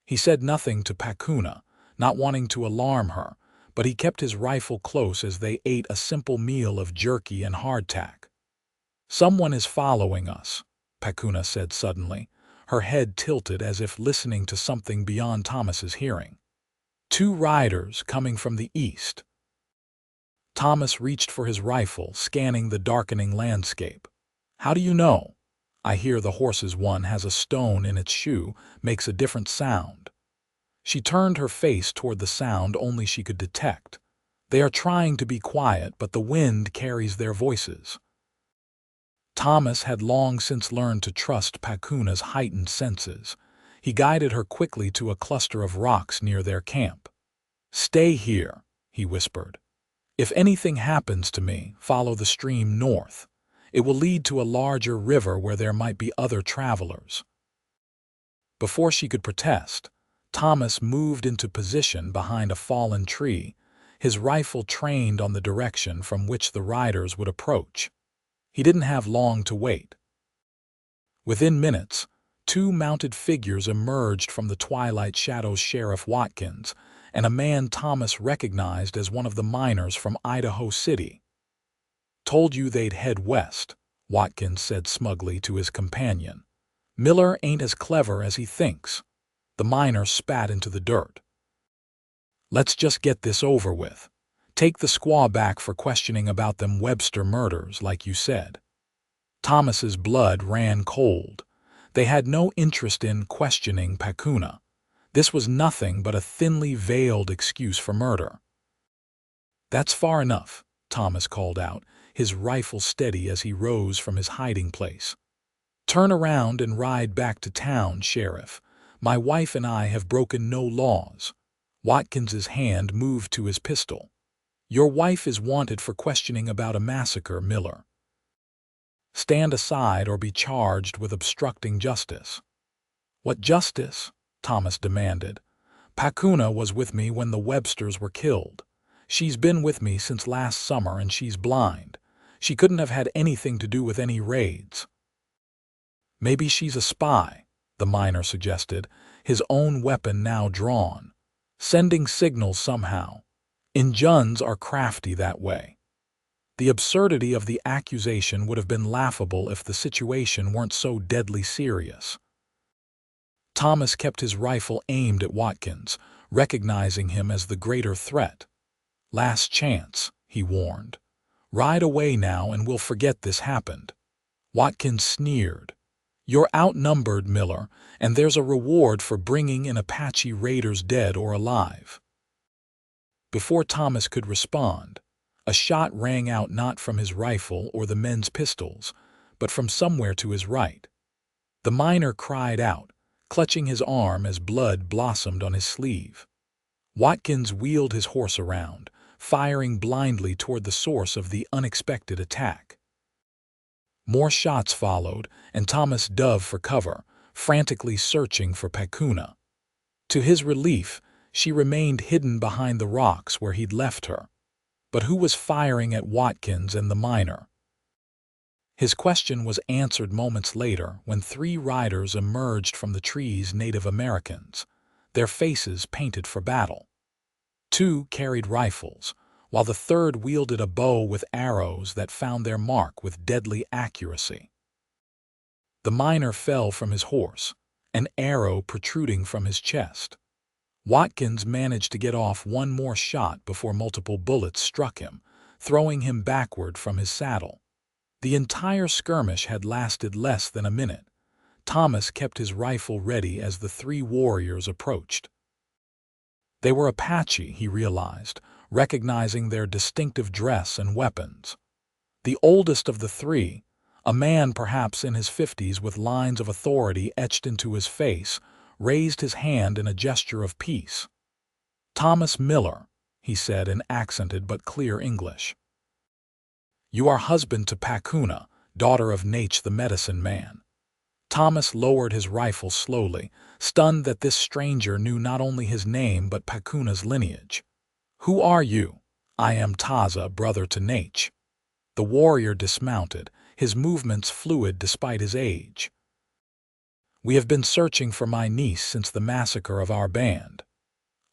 He said nothing to Pakuna, not wanting to alarm her, but he kept his rifle close as they ate a simple meal of jerky and hardtack. "Someone is following us," Pakuna said suddenly, her head tilted as if listening to something beyond Thomas's hearing. "2 riders coming from the east." Thomas reached for his rifle, scanning the darkening landscape. "How do you know?" "I hear the horse's one has a stone in its shoe, makes a different sound." She turned her face toward the sound only she could detect. "They are trying to be quiet, but the wind carries their voices." Thomas had long since learned to trust Pakuna's heightened senses. He guided her quickly to a cluster of rocks near their camp. "Stay here," he whispered. "If anything happens to me, follow the stream north. It will lead to a larger river where there might be other travelers." Before she could protest, Thomas moved into position behind a fallen tree, his rifle trained on the direction from which the riders would approach. He didn't have long to wait. Within minutes, 2 mounted figures emerged from the twilight shadows: Sheriff Watkins and a man Thomas recognized as one of the miners from Idaho City. "Told you they'd head west," Watkins said smugly to his companion. "Miller ain't as clever as he thinks." The miner spat into the dirt. "Let's just get this over with. Take the squaw back for questioning about them Webster murders, like you said." Thomas's blood ran cold. They had no interest in questioning Pakuna. This was nothing but a thinly veiled excuse for murder. "That's far enough," Thomas called out, his rifle steady as he rose from his hiding place. "Turn around and ride back to town, Sheriff. My wife and I have broken no laws." Watkins's hand moved to his pistol. "Your wife is wanted for questioning about a massacre, Miller. Stand aside or be charged with obstructing justice." "What justice?" Thomas demanded. "Pakuna was with me when the Websters were killed. She's been with me since last summer and she's blind. She couldn't have had anything to do with any raids." "Maybe she's a spy," the miner suggested, his own weapon now drawn. "Sending signals somehow. Injuns are crafty that way." The absurdity of the accusation would have been laughable if the situation weren't so deadly serious. Thomas kept his rifle aimed at Watkins, recognizing him as the greater threat. "Last chance," he warned. "Ride away now and we'll forget this happened." Watkins sneered. "You're outnumbered, Miller, and there's a reward for bringing in Apache raiders dead or alive." Before Thomas could respond, a shot rang out not from his rifle or the men's pistols, but from somewhere to his right. The miner cried out, clutching his arm as blood blossomed on his sleeve. Watkins wheeled his horse around, firing blindly toward the source of the unexpected attack. More shots followed, and Thomas dove for cover, frantically searching for Pakuna. To his relief, she remained hidden behind the rocks where he'd left her. But who was firing at Watkins and the miner? His question was answered moments later when 3 riders emerged from the trees, Native Americans, their faces painted for battle. 2 carried rifles, while the third wielded a bow with arrows that found their mark with deadly accuracy. The miner fell from his horse, an arrow protruding from his chest. Watkins managed to get off one more shot before multiple bullets struck him, throwing him backward from his saddle. The entire skirmish had lasted less than a minute. Thomas kept his rifle ready as the 3 warriors approached. They were Apache, he realized, recognizing their distinctive dress and weapons. The oldest of the 3, a man perhaps in his 50s with lines of authority etched into his face, raised his hand in a gesture of peace. "Thomas Miller," he said in accented but clear English. "You are husband to Pakuna, daughter of Nate the medicine man." Thomas lowered his rifle slowly, stunned that this stranger knew not only his name but Pakuna's lineage. "Who are you?" "I am Taza, brother to Nate." The warrior dismounted, his movements fluid despite his age. "We have been searching for my niece since the massacre of our band."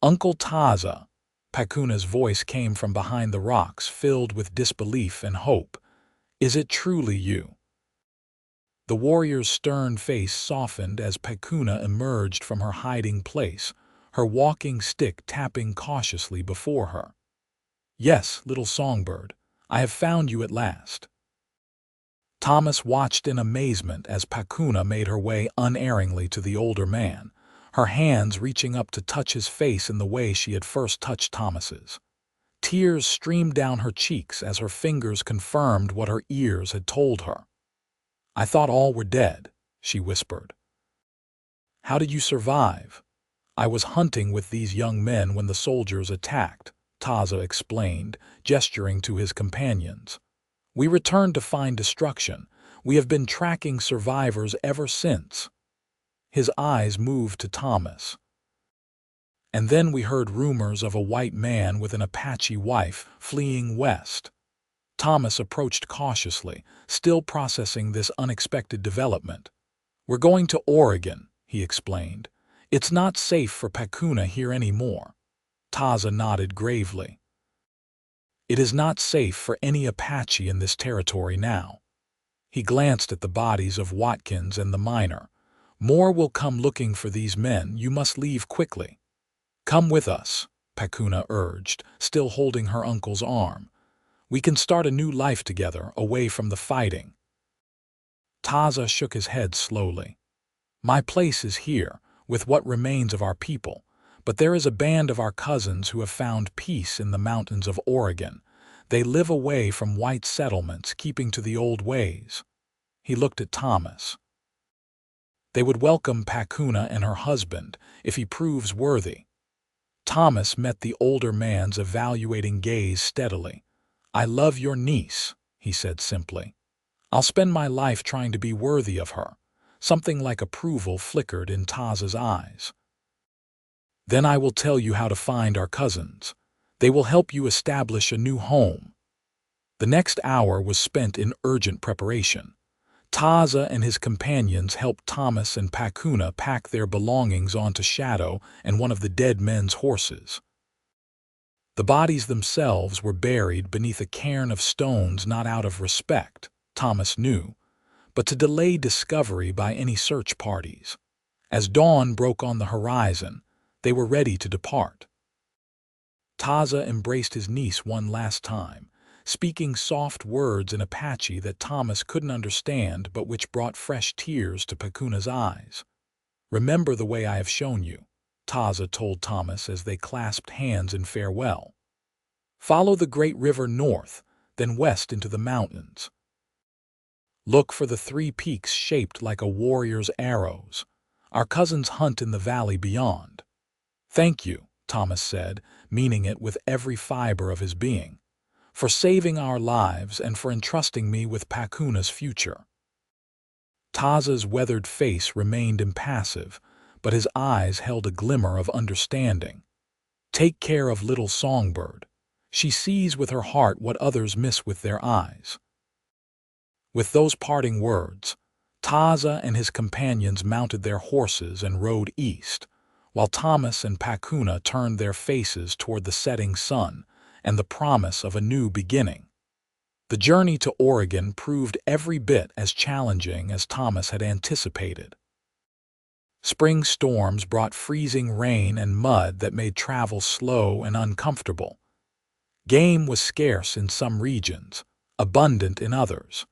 "Uncle Taza," Pakuna's voice came from behind the rocks, filled with disbelief and hope. "Is it truly you?" The warrior's stern face softened as Pakuna emerged from her hiding place, her walking stick tapping cautiously before her. "Yes, little songbird, I have found you at last." Thomas watched in amazement as Pakuna made her way unerringly to the older man, her hands reaching up to touch his face in the way she had first touched Thomas's. Tears streamed down her cheeks as her fingers confirmed what her ears had told her. "I thought all were dead," she whispered. "How did you survive?" "I was hunting with these young men when the soldiers attacked," Taza explained, gesturing to his companions. "We returned to find destruction. We have been tracking survivors ever since." His eyes moved to Thomas. "And then we heard rumors of a white man with an Apache wife fleeing west." Thomas approached cautiously, still processing this unexpected development. "We're going to Oregon," he explained. "It's not safe for Pakuna here anymore." Taza nodded gravely. "It is not safe for any Apache in this territory now." He glanced at the bodies of Watkins and the miner. "More will come looking for these men. You must leave quickly." "Come with us," Pakuna urged, still holding her uncle's arm. "We can start a new life together, away from the fighting." Taza shook his head slowly. My place is here, with what remains of our people, but there is a band of our cousins who have found peace in the mountains of Oregon. They live away from white settlements, keeping to the old ways. He looked at Thomas. They would welcome Pakuna and her husband if he proves worthy. Thomas met the older man's evaluating gaze steadily. I love your niece, he said simply. I'll spend my life trying to be worthy of her. Something like approval flickered in Taza's eyes. Then I will tell you how to find our cousins. They will help you establish a new home. The next hour was spent in urgent preparation. Taza and his companions helped Thomas and Pakuna pack their belongings onto Shadow and one of the dead men's horses. The bodies themselves were buried beneath a cairn of stones, not out of respect, Thomas knew, but to delay discovery by any search parties. As dawn broke on the horizon, they were ready to depart. Taza embraced his niece one last time, speaking soft words in Apache that Thomas couldn't understand but which brought fresh tears to Pakuna's eyes. Remember the way I have shown you, Taza told Thomas as they clasped hands in farewell. Follow the great river north, then west into the mountains. Look for the 3 peaks shaped like a warrior's arrows. Our cousins hunt in the valley beyond. Thank you, Thomas said, meaning it with every fiber of his being, for saving our lives and for entrusting me with Pakuna's future. Taza's weathered face remained impassive, but his eyes held a glimmer of understanding. Take care of little songbird. She sees with her heart what others miss with their eyes. With those parting words, Taza and his companions mounted their horses and rode east, while Thomas and Pakuna turned their faces toward the setting sun and the promise of a new beginning. The journey to Oregon proved every bit as challenging as Thomas had anticipated. Spring storms brought freezing rain and mud that made travel slow and uncomfortable. Game was scarce in some regions, abundant in others.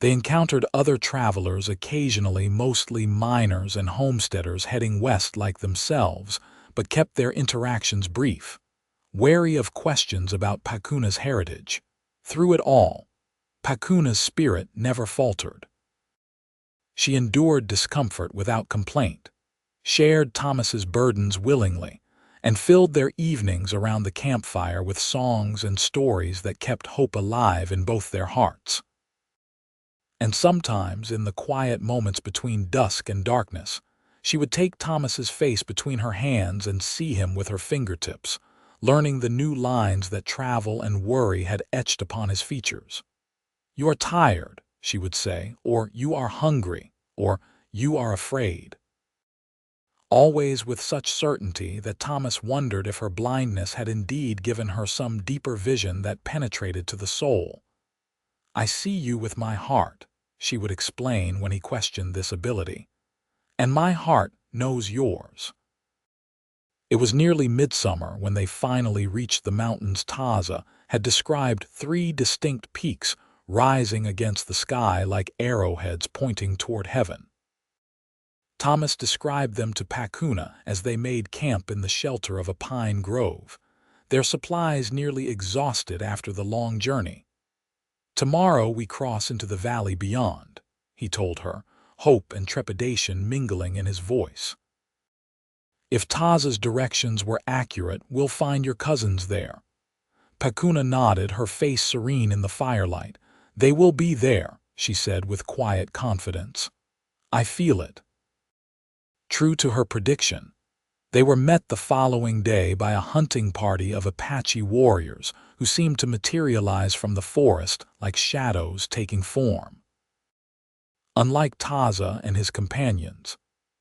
They encountered other travelers occasionally, mostly miners and homesteaders heading west like themselves, but kept their interactions brief, wary of questions about Pakuna's heritage. Through it all, Pakuna's spirit never faltered. She endured discomfort without complaint, shared Thomas's burdens willingly, and filled their evenings around the campfire with songs and stories that kept hope alive in both their hearts. And sometimes, in the quiet moments between dusk and darkness, she would take Thomas's face between her hands and see him with her fingertips, learning the new lines that travel and worry had etched upon his features. You are tired, she would say, or you are hungry, or you are afraid. Always with such certainty that Thomas wondered if her blindness had indeed given her some deeper vision that penetrated to the soul. I see you with my heart, she would explain when he questioned this ability, and my heart knows yours. It was nearly midsummer when they finally reached the mountains. Taza had described 3 distinct peaks rising against the sky like arrowheads pointing toward heaven. Thomas described them to Pakuna as they made camp in the shelter of a pine grove, their supplies nearly exhausted after the long journey. Tomorrow we cross into the valley beyond, he told her, hope and trepidation mingling in his voice. If Taza's directions were accurate, we'll find your cousins there. Pakuna nodded, her face serene in the firelight. They will be there, she said with quiet confidence. I feel it. True to her prediction, they were met the following day by a hunting party of Apache warriors who seemed to materialize from the forest like shadows taking form. Unlike Taza and his companions,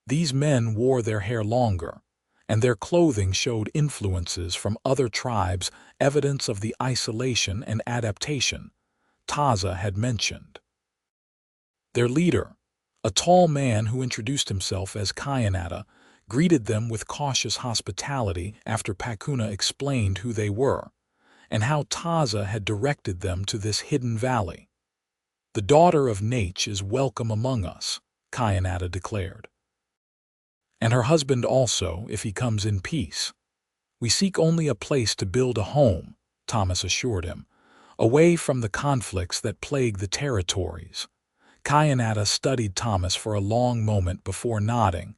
these men wore their hair longer, and their clothing showed influences from other tribes, evidence of the isolation and adaptation Taza had mentioned. Their leader, a tall man who introduced himself as Kayanata, greeted them with cautious hospitality after Pakuna explained who they were and how Taza had directed them to this hidden valley. "The daughter of Nature is welcome among us," Kyanata declared. "And her husband also, if he comes in peace. We seek only a place to build a home," Thomas assured him, "away from the conflicts that plague the territories." Kyanata studied Thomas for a long moment before nodding.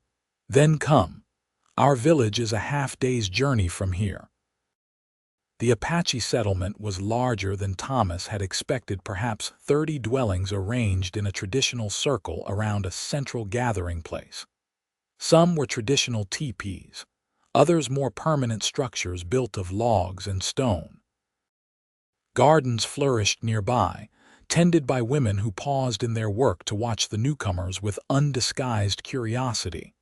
"Then come. Our village is a half-day's journey from here." The Apache settlement was larger than Thomas had expected, perhaps 30 dwellings arranged in a traditional circle around a central gathering place. Some were traditional teepees, others more permanent structures built of logs and stone. Gardens flourished nearby, tended by women who paused in their work to watch the newcomers with undisguised curiosity.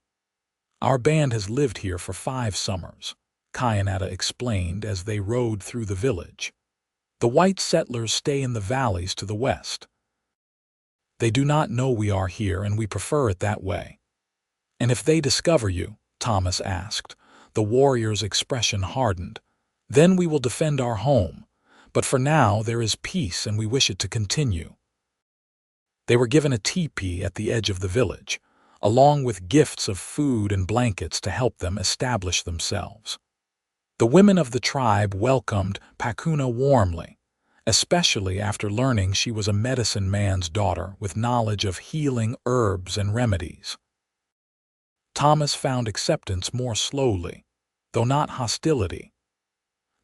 "Our band has lived here for 5 summers," Kyanata explained as they rode through the village. "The white settlers stay in the valleys to the west. They do not know we are here, and we prefer it that way." "And if they discover you?" Thomas asked. The warrior's expression hardened. "Then we will defend our home. But for now there is peace, and we wish it to continue." They were given a teepee at the edge of the village, along with gifts of food and blankets to help them establish themselves. The women of the tribe welcomed Pakuna warmly, especially after learning she was a medicine man's daughter with knowledge of healing herbs and remedies. Thomas found acceptance more slowly, though not hostility.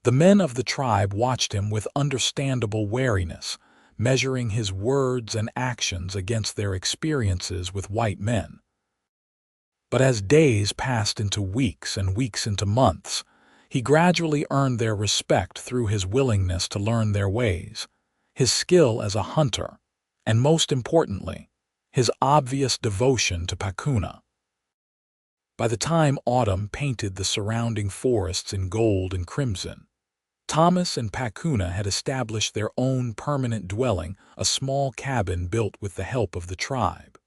The men of the tribe watched him with understandable wariness, measuring his words and actions against their experiences with white men. But as days passed into weeks and weeks into months, he gradually earned their respect through his willingness to learn their ways, his skill as a hunter, and most importantly, his obvious devotion to Pakuna. By the time autumn painted the surrounding forests in gold and crimson, Thomas and Pakuna had established their own permanent dwelling, a small cabin built with the help of the tribe.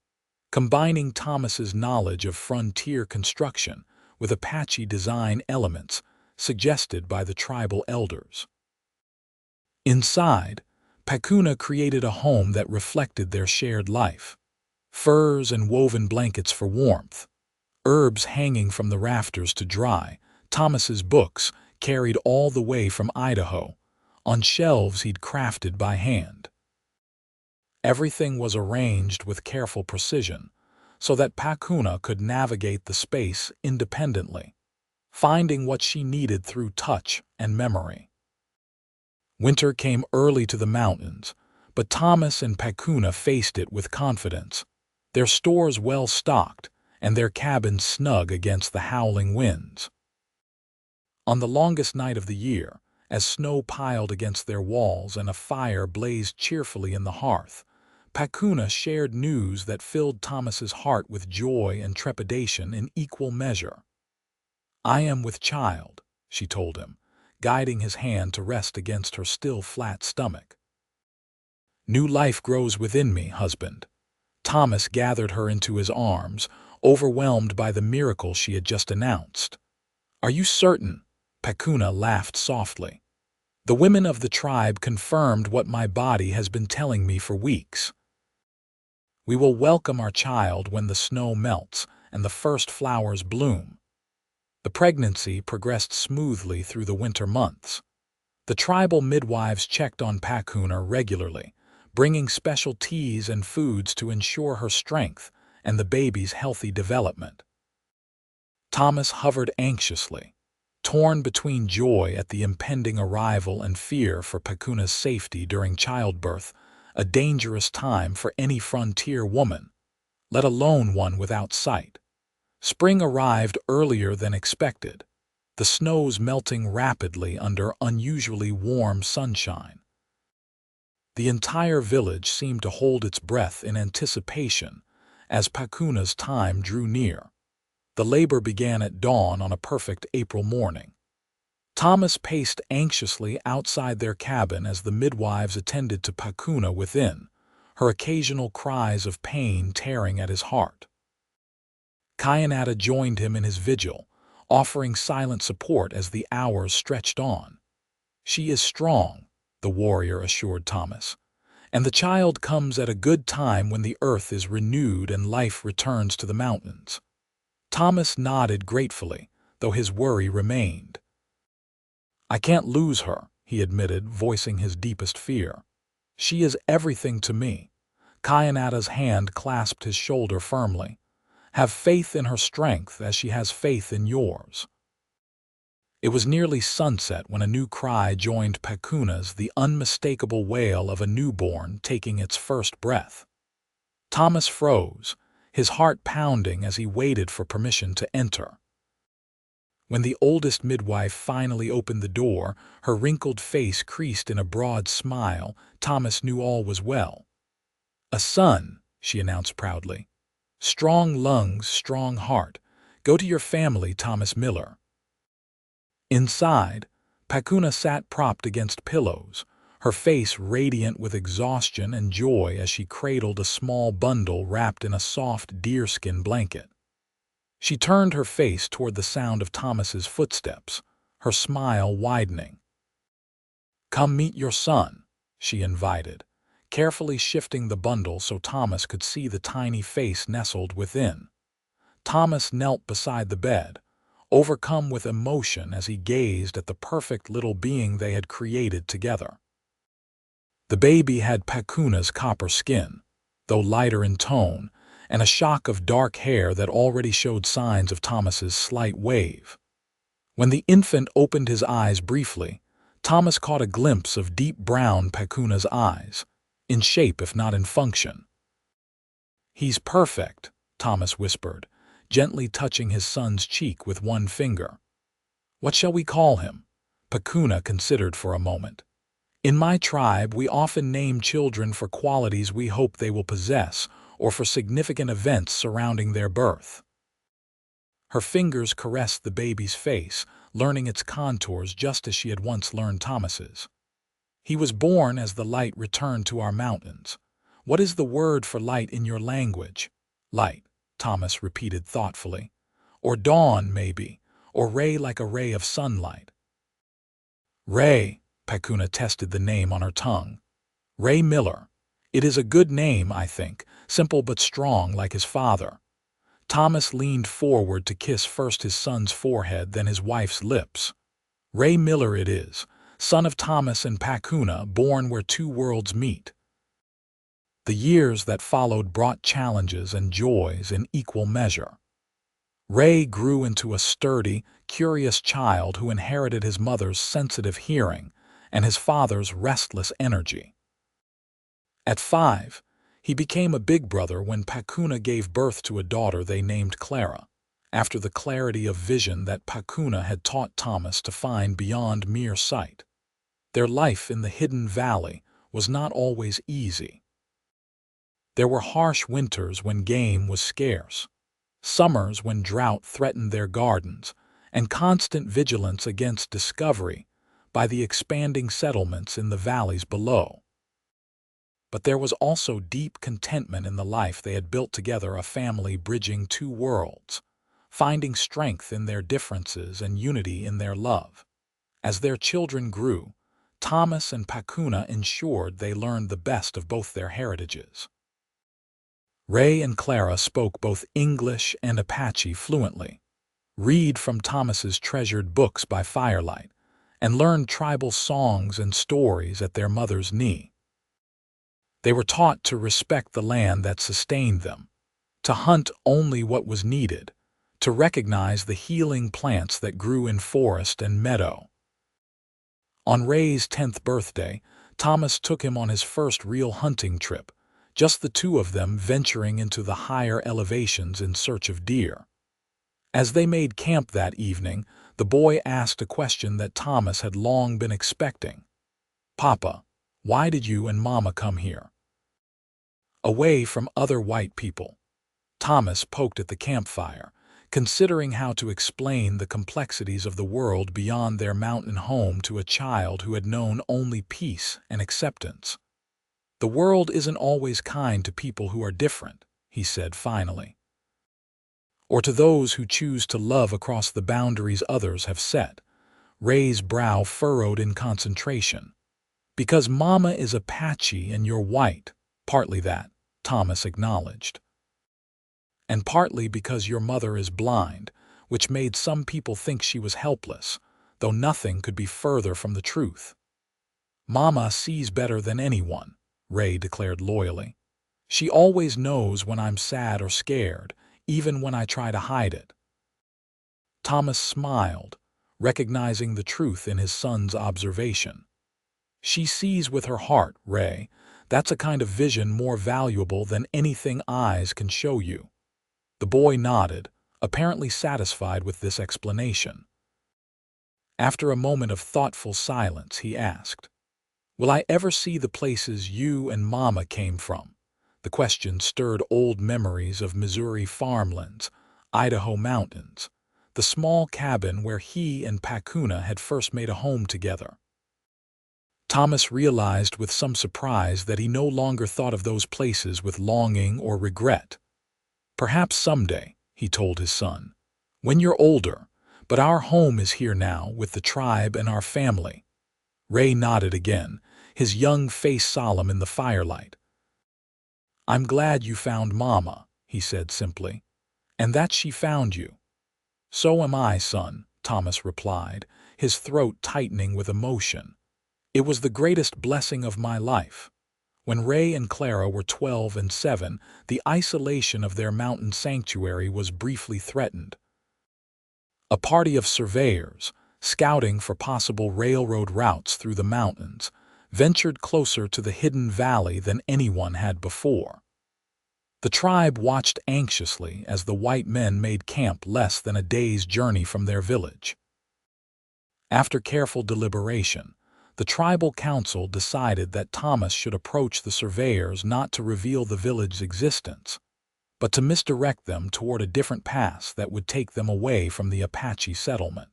Combining Thomas's knowledge of frontier construction with Apache design elements suggested by the tribal elders. Inside, Pakuna created a home that reflected their shared life. Furs and woven blankets for warmth, herbs hanging from the rafters to dry, Thomas's books carried all the way from Idaho, on shelves he'd crafted by hand. Everything was arranged with careful precision, so that Pakuna could navigate the space independently, finding what she needed through touch and memory. Winter came early to the mountains, but Thomas and Pakuna faced it with confidence, their stores well stocked and their cabins snug against the howling winds. On the longest night of the year, as snow piled against their walls and a fire blazed cheerfully in the hearth, Pakuna shared news that filled Thomas's heart with joy and trepidation in equal measure. "I am with child," she told him, guiding his hand to rest against her still flat stomach. "New life grows within me, husband." Thomas gathered her into his arms, overwhelmed by the miracle she had just announced. "Are you certain?" Pakuna laughed softly. "The women of the tribe confirmed what my body has been telling me for weeks. We will welcome our child when the snow melts and the first flowers bloom." The pregnancy progressed smoothly through the winter months. The tribal midwives checked on Pakuna regularly, bringing special teas and foods to ensure her strength and the baby's healthy development. Thomas hovered anxiously, torn between joy at the impending arrival and fear for Pakuna's safety during childbirth, a dangerous time for any frontier woman, let alone one without sight. Spring arrived earlier than expected, the snows melting rapidly under unusually warm sunshine. The entire village seemed to hold its breath in anticipation as Pakuna's time drew near. The labor began at dawn on a perfect April morning. Thomas paced anxiously outside their cabin as the midwives attended to Pakuna within, her occasional cries of pain tearing at his heart. Kyanata joined him in his vigil, offering silent support as the hours stretched on. "She is strong," the warrior assured Thomas, And the child comes at a good time when the earth is renewed and life returns to the mountains. Thomas nodded gratefully, though his worry remained. I can't lose her, he admitted, voicing his deepest fear. She is everything to me. Kyanada's hand clasped his shoulder firmly. Have faith in her strength as she has faith in yours. It was nearly sunset when a new cry joined Pakuna's, the unmistakable wail of a newborn taking its first breath. Thomas froze, his heart pounding as he waited for permission to enter. When the oldest midwife finally opened the door, her wrinkled face creased in a broad smile, Thomas knew all was well. A son, she announced proudly. Strong lungs, strong heart. Go to your family, Thomas Miller. Inside, Pakuna sat propped against pillows, her face radiant with exhaustion and joy as she cradled a small bundle wrapped in a soft deerskin blanket. She turned her face toward the sound of Thomas's footsteps, her smile widening. Come meet your son, she invited, carefully shifting the bundle so Thomas could see the tiny face nestled within. Thomas knelt beside the bed, overcome with emotion as he gazed at the perfect little being they had created together. The baby had Pakuna's copper skin, though lighter in tone, and a shock of dark hair that already showed signs of Thomas's slight wave. When the infant opened his eyes briefly, Thomas caught a glimpse of deep brown Pakuna's eyes, in shape if not in function. He's perfect, Thomas whispered, gently touching his son's cheek with one finger. What shall we call him? Pakuna considered for a moment. In my tribe, we often name children for qualities we hope they will possess or for significant events surrounding their birth. Her fingers caressed the baby's face, learning its contours just as she had once learned Thomas's. He was born as the light returned to our mountains. What is the word for light in your language? Light, Thomas repeated thoughtfully. Or dawn, maybe, or ray like a ray of sunlight. Ray, Pakuna tested the name on her tongue. Ray Miller. It is a good name, I think, simple but strong like his father. Thomas leaned forward to kiss first his son's forehead, then his wife's lips. Ray Miller it is, son of Thomas and Pakuna, born where two worlds meet. The years that followed brought challenges and joys in equal measure. Ray grew into a sturdy, curious child who inherited his mother's sensitive hearing and his father's restless energy. At 5, he became a big brother when Pakuna gave birth to a daughter they named Clara, after the clarity of vision that Pakuna had taught Thomas to find beyond mere sight. Their life in the hidden valley was not always easy. There were harsh winters when game was scarce, summers when drought threatened their gardens, and constant vigilance against discovery by the expanding settlements in the valleys below. But there was also deep contentment in the life they had built together, a family bridging two worlds, finding strength in their differences and unity in their love. As their children grew, Thomas and Pakuna ensured they learned the best of both their heritages. Ray and Clara spoke both English and Apache fluently, read from Thomas's treasured books by firelight, and learned tribal songs and stories at their mother's knee. They were taught to respect the land that sustained them, to hunt only what was needed, to recognize the healing plants that grew in forest and meadow. On Ray's 10th birthday, Thomas took him on his first real hunting trip, just the two of them venturing into the higher elevations in search of deer. As they made camp that evening, the boy asked a question that Thomas had long been expecting. "Papa, why did you and Mama come here?" Away from other white people. Thomas poked at the campfire, considering how to explain the complexities of the world beyond their mountain home to a child who had known only peace and acceptance. "The world isn't always kind to people who are different," he said finally. "Or to those who choose to love across the boundaries others have set." Ray's brow furrowed in concentration. Because Mama is Apache and you're white. Partly that, Thomas acknowledged. And partly because your mother is blind, which made some people think she was helpless, though nothing could be further from the truth. Mama sees better than anyone, Ray declared loyally. She always knows when I'm sad or scared, even when I try to hide it. Thomas smiled, recognizing the truth in his son's observation. She sees with her heart, Ray. That's a kind of vision more valuable than anything eyes can show you. The boy nodded, apparently satisfied with this explanation. After a moment of thoughtful silence, he asked, "Will I ever see the places you and Mama came from?" The question stirred old memories of Missouri farmlands, Idaho mountains, the small cabin where he and Pakuna had first made a home together. Thomas realized with some surprise that he no longer thought of those places with longing or regret. "Perhaps someday," he told his son, "when you're older, but our home is here now with the tribe and our family." Ray nodded again, his young face solemn in the firelight. "I'm glad you found Mama," he said simply, "and that she found you." "So am I, son," Thomas replied, his throat tightening with emotion. "It was the greatest blessing of my life." When Ray and Clara were 12 and 7, the isolation of their mountain sanctuary was briefly threatened. A party of surveyors, scouting for possible railroad routes through the mountains, ventured closer to the hidden valley than anyone had before. The tribe watched anxiously as the white men made camp less than a day's journey from their village. After careful deliberation, the tribal council decided that Thomas should approach the surveyors not to reveal the village's existence, but to misdirect them toward a different path that would take them away from the Apache settlement.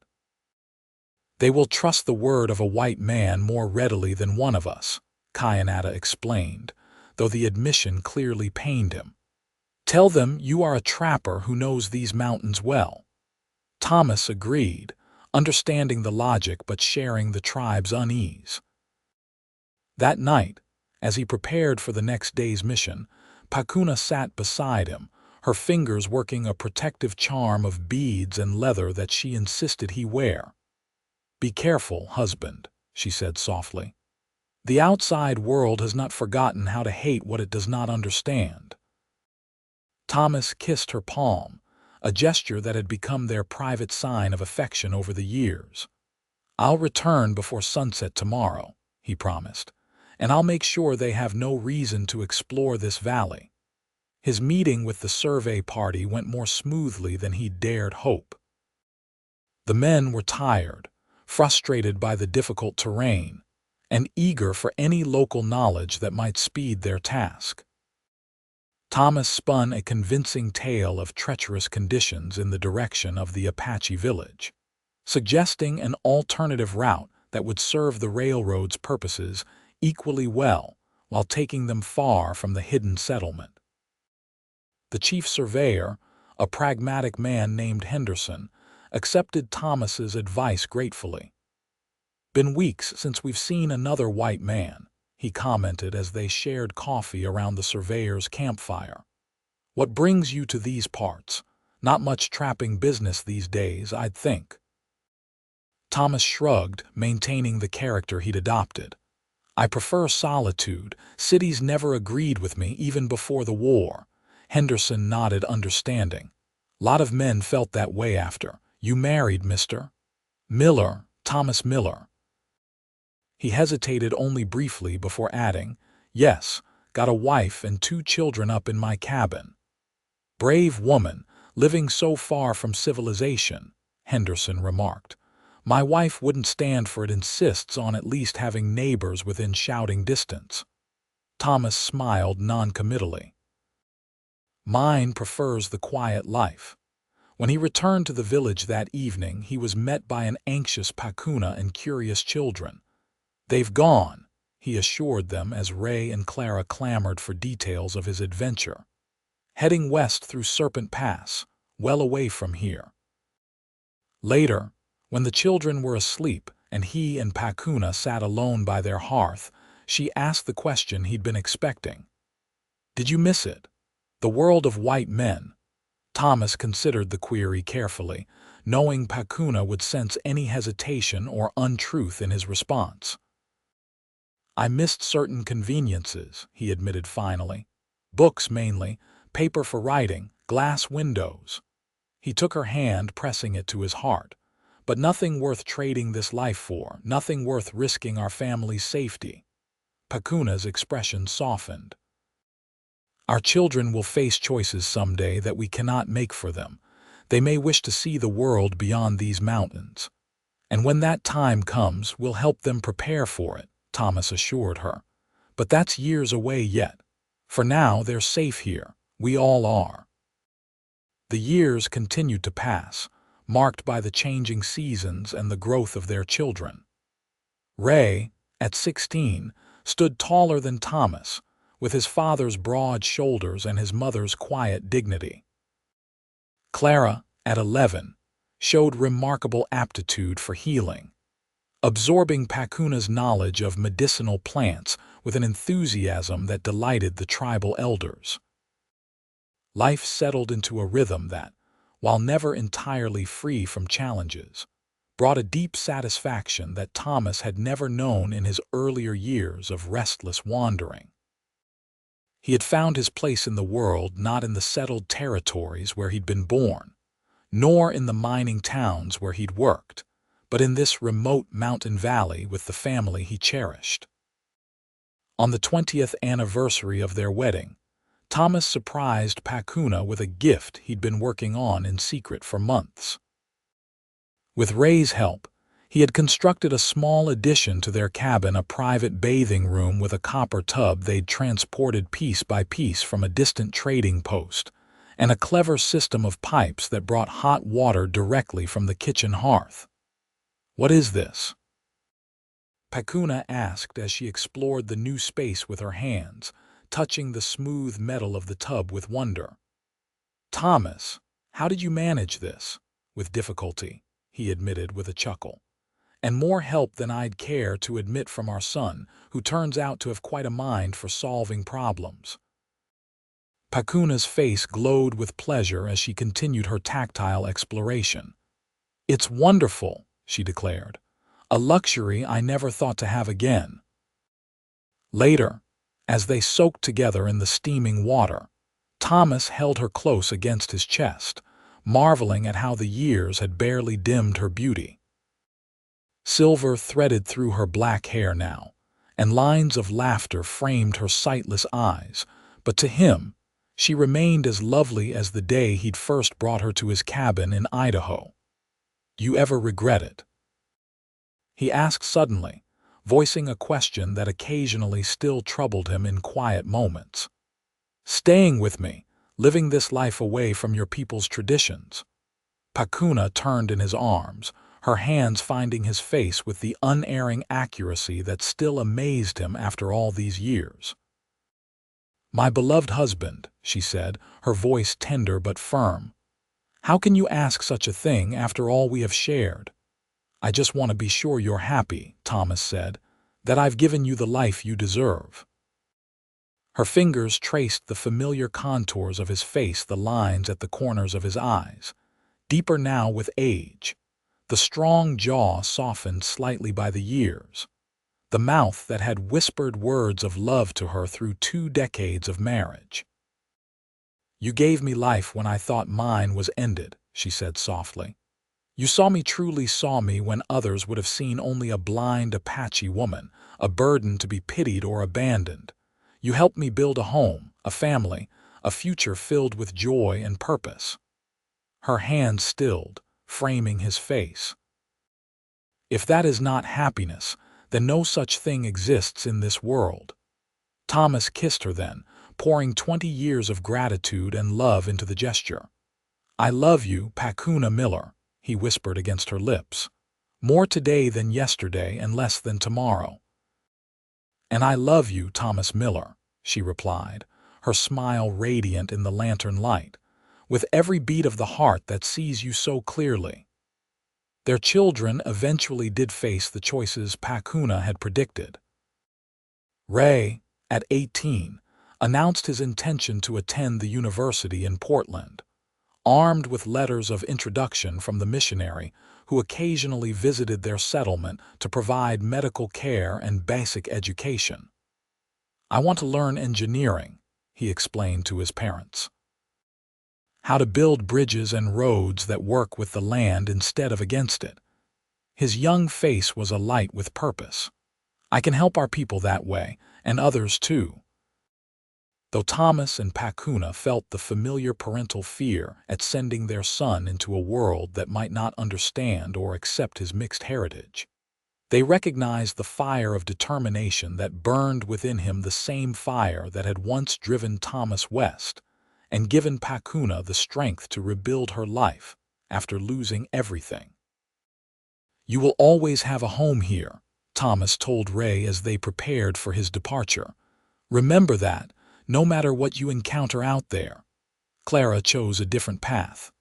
"They will trust the word of a white man more readily than one of us," Kyanata explained, though the admission clearly pained him. "Tell them you are a trapper who knows these mountains well." Thomas agreed, understanding the logic but sharing the tribe's unease. That night, as he prepared for the next day's mission, Pakuna sat beside him, her fingers working a protective charm of beads and leather that she insisted he wear. "Be careful, husband," she said softly. "The outside world has not forgotten how to hate what it does not understand." Thomas kissed her palm, a gesture that had become their private sign of affection over the years. "I'll return before sunset tomorrow," he promised, "and I'll make sure they have no reason to explore this valley." His meeting with the survey party went more smoothly than he dared hope. The men were tired, frustrated by the difficult terrain, and eager for any local knowledge that might speed their task. Thomas spun a convincing tale of treacherous conditions in the direction of the Apache village, suggesting an alternative route that would serve the railroad's purposes equally well while taking them far from the hidden settlement. The chief surveyor, a pragmatic man named Henderson, accepted Thomas's advice gratefully. "Been weeks since we've seen another white man," he commented as they shared coffee around the surveyor's campfire. "What brings you to these parts? Not much trapping business these days, I'd think." Thomas shrugged, maintaining the character he'd adopted. "I prefer solitude. Cities never agreed with me even before the war." Henderson nodded understanding. "Lot of men felt that way after. You married, Mr. Miller, Thomas Miller." He hesitated only briefly before adding, "Yes, got a wife and 2 children up in my cabin." "Brave woman, living so far from civilization," Henderson remarked. "My wife wouldn't stand for it, insists on at least having neighbors within shouting distance." Thomas smiled noncommittally. "Mine prefers the quiet life." When he returned to the village that evening, he was met by an anxious Pakuna and curious children. "They've gone," he assured them as Ray and Clara clamored for details of his adventure. "Heading west through Serpent Pass, well away from here." Later, when the children were asleep and he and Pakuna sat alone by their hearth, she asked the question he'd been expecting. "Did you miss it? The world of white men?" Thomas considered the query carefully, knowing Pakuna would sense any hesitation or untruth in his response. "I missed certain conveniences," he admitted finally. "Books mainly, paper for writing, glass windows." He took her hand, pressing it to his heart. "But nothing worth trading this life for, nothing worth risking our family's safety." Pakuna's expression softened. "Our children will face choices someday that we cannot make for them. They may wish to see the world beyond these mountains. And when that time comes, we'll help them prepare for it," Thomas assured her. "But that's years away yet. For now, they're safe here. We all are." The years continued to pass, marked by the changing seasons and the growth of their children. Ray, at 16, stood taller than Thomas, with his father's broad shoulders and his mother's quiet dignity. Clara, at 11, showed remarkable aptitude for healing, absorbing Pakuna's knowledge of medicinal plants with an enthusiasm that delighted the tribal elders. Life settled into a rhythm that, while never entirely free from challenges, brought a deep satisfaction that Thomas had never known in his earlier years of restless wandering. He had found his place in the world not in the settled territories where he'd been born, nor in the mining towns where he'd worked, but in this remote mountain valley with the family he cherished. On the 20th anniversary of their wedding, Thomas surprised Pakuna with a gift he'd been working on in secret for months. With Ray's help, he had constructed a small addition to their cabin, a private bathing room with a copper tub they'd transported piece by piece from a distant trading post, and a clever system of pipes that brought hot water directly from the kitchen hearth. "What is this?" Pakuna asked as she explored the new space with her hands, touching the smooth metal of the tub with wonder. "Thomas, how did you manage this?" "With difficulty," he admitted with a chuckle. "And more help than I'd care to admit from our son, who turns out to have quite a mind for solving problems." Pakuna's face glowed with pleasure as she continued her tactile exploration. "It's wonderful," she declared. "A luxury I never thought to have again." Later, as they soaked together in the steaming water, Thomas held her close against his chest, marveling at how the years had barely dimmed her beauty. Silver threaded through her black hair now, and lines of laughter framed her sightless eyes, but to him, she remained as lovely as the day he'd first brought her to his cabin in Idaho. "You ever regret it?" he asked suddenly, voicing a question that occasionally still troubled him in quiet moments. "Staying with me, living this life away from your people's traditions." Pakuna turned in his arms, her hands finding his face with the unerring accuracy that still amazed him after all these years. "My beloved husband," she said, her voice tender but firm. "How can you ask such a thing after all we have shared?" "I just want to be sure you're happy," Thomas said, "that I've given you the life you deserve." Her fingers traced the familiar contours of his face, the lines at the corners of his eyes, deeper now with age, the strong jaw softened slightly by the years, the mouth that had whispered words of love to her through 2 decades of marriage. "You gave me life when I thought mine was ended," she said softly. "You truly saw me when others would have seen only a blind Apache woman, a burden to be pitied or abandoned. You helped me build a home, a family, a future filled with joy and purpose." Her hand stilled, framing his face. "If that is not happiness, then no such thing exists in this world." Thomas kissed her then, pouring 20 years of gratitude and love into the gesture. "I love you, Pakuna Miller," he whispered against her lips. "More today than yesterday and less than tomorrow." "And I love you, Thomas Miller," she replied, her smile radiant in the lantern light, "with every beat of the heart that sees you so clearly." Their children eventually did face the choices Pakuna had predicted. Ray, at 18, announced his intention to attend the university in Portland, armed with letters of introduction from the missionary who occasionally visited their settlement to provide medical care and basic education. "I want to learn engineering," he explained to his parents. "How to build bridges and roads that work with the land instead of against it." His young face was alight with purpose. "I can help our people that way, and others too." Though Thomas and Pakuna felt the familiar parental fear at sending their son into a world that might not understand or accept his mixed heritage, they recognized the fire of determination that burned within him, the same fire that had once driven Thomas west and given Pakuna the strength to rebuild her life after losing everything. "You will always have a home here," Thomas told Ray as they prepared for his departure. "Remember that, no matter what you encounter out there." Clara chose a different path.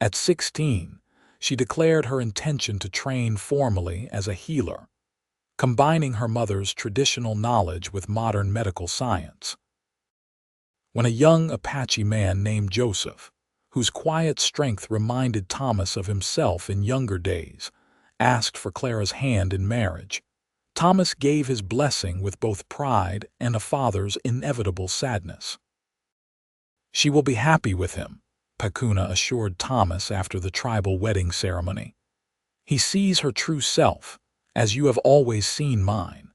At 16, she declared her intention to train formally as a healer, combining her mother's traditional knowledge with modern medical science. When a young Apache man named Joseph, whose quiet strength reminded Thomas of himself in younger days, asked for Clara's hand in marriage, Thomas gave his blessing with both pride and a father's inevitable sadness. "She will be happy with him," Pakuna assured Thomas after the tribal wedding ceremony. "He sees her true self, as you have always seen mine."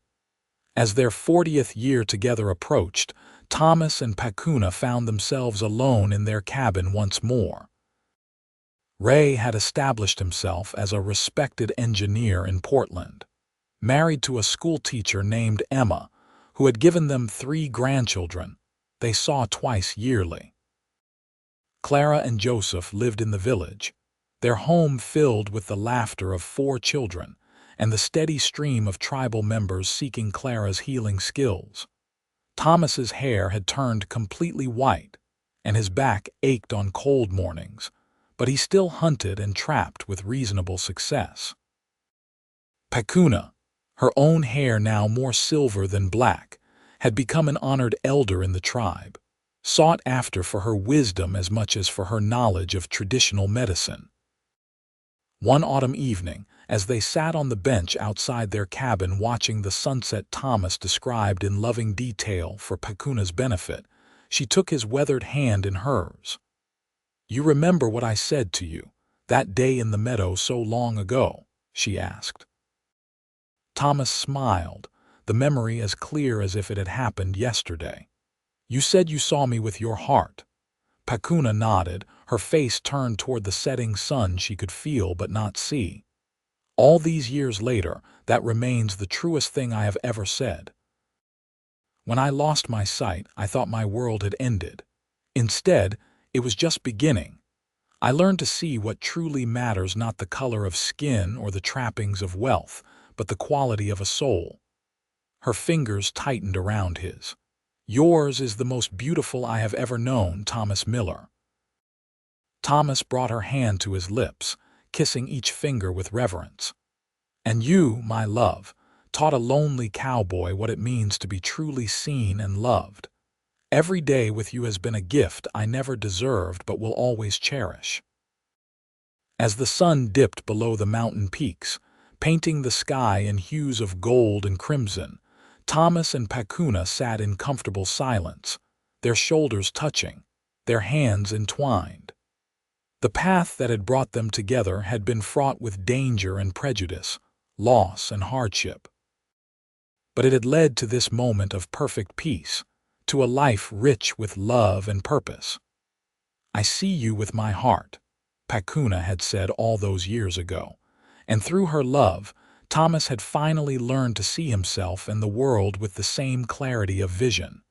As their 40th year together approached, Thomas and Pakuna found themselves alone in their cabin once more. Ray had established himself as a respected engineer in Portland, married to a schoolteacher named Emma, who had given them 3 grandchildren they saw twice yearly. Clara and Joseph lived in the village, their home filled with the laughter of 4 children and the steady stream of tribal members seeking Clara's healing skills. Thomas's hair had turned completely white, and his back ached on cold mornings, but he still hunted and trapped with reasonable success. Pakuna, her own hair now more silver than black, had become an honored elder in the tribe, sought after for her wisdom as much as for her knowledge of traditional medicine. One autumn evening, as they sat on the bench outside their cabin watching the sunset Thomas described in loving detail for Pakuna's benefit, she took his weathered hand in hers. "You remember what I said to you that day in the meadow so long ago?" she asked. Thomas smiled, the memory as clear as if it had happened yesterday. "You said you saw me with your heart." Pakuna nodded, her face turned toward the setting sun she could feel but not see. "All these years later, that remains the truest thing I have ever said. When I lost my sight, I thought my world had ended. Instead, it was just beginning. I learned to see what truly matters, not the color of skin or the trappings of wealth, but the quality of a soul." Her fingers tightened around his. "Yours is the most beautiful I have ever known, Thomas Miller." Thomas brought her hand to his lips, kissing each finger with reverence. "And you, my love, taught a lonely cowboy what it means to be truly seen and loved. Every day with you has been a gift I never deserved but will always cherish." As the sun dipped below the mountain peaks, painting the sky in hues of gold and crimson, Thomas and Pakuna sat in comfortable silence, their shoulders touching, their hands entwined. The path that had brought them together had been fraught with danger and prejudice, loss and hardship. But it had led to this moment of perfect peace, to a life rich with love and purpose. "I see you with my heart," Pakuna had said all those years ago, and through her love, Thomas had finally learned to see himself and the world with the same clarity of vision.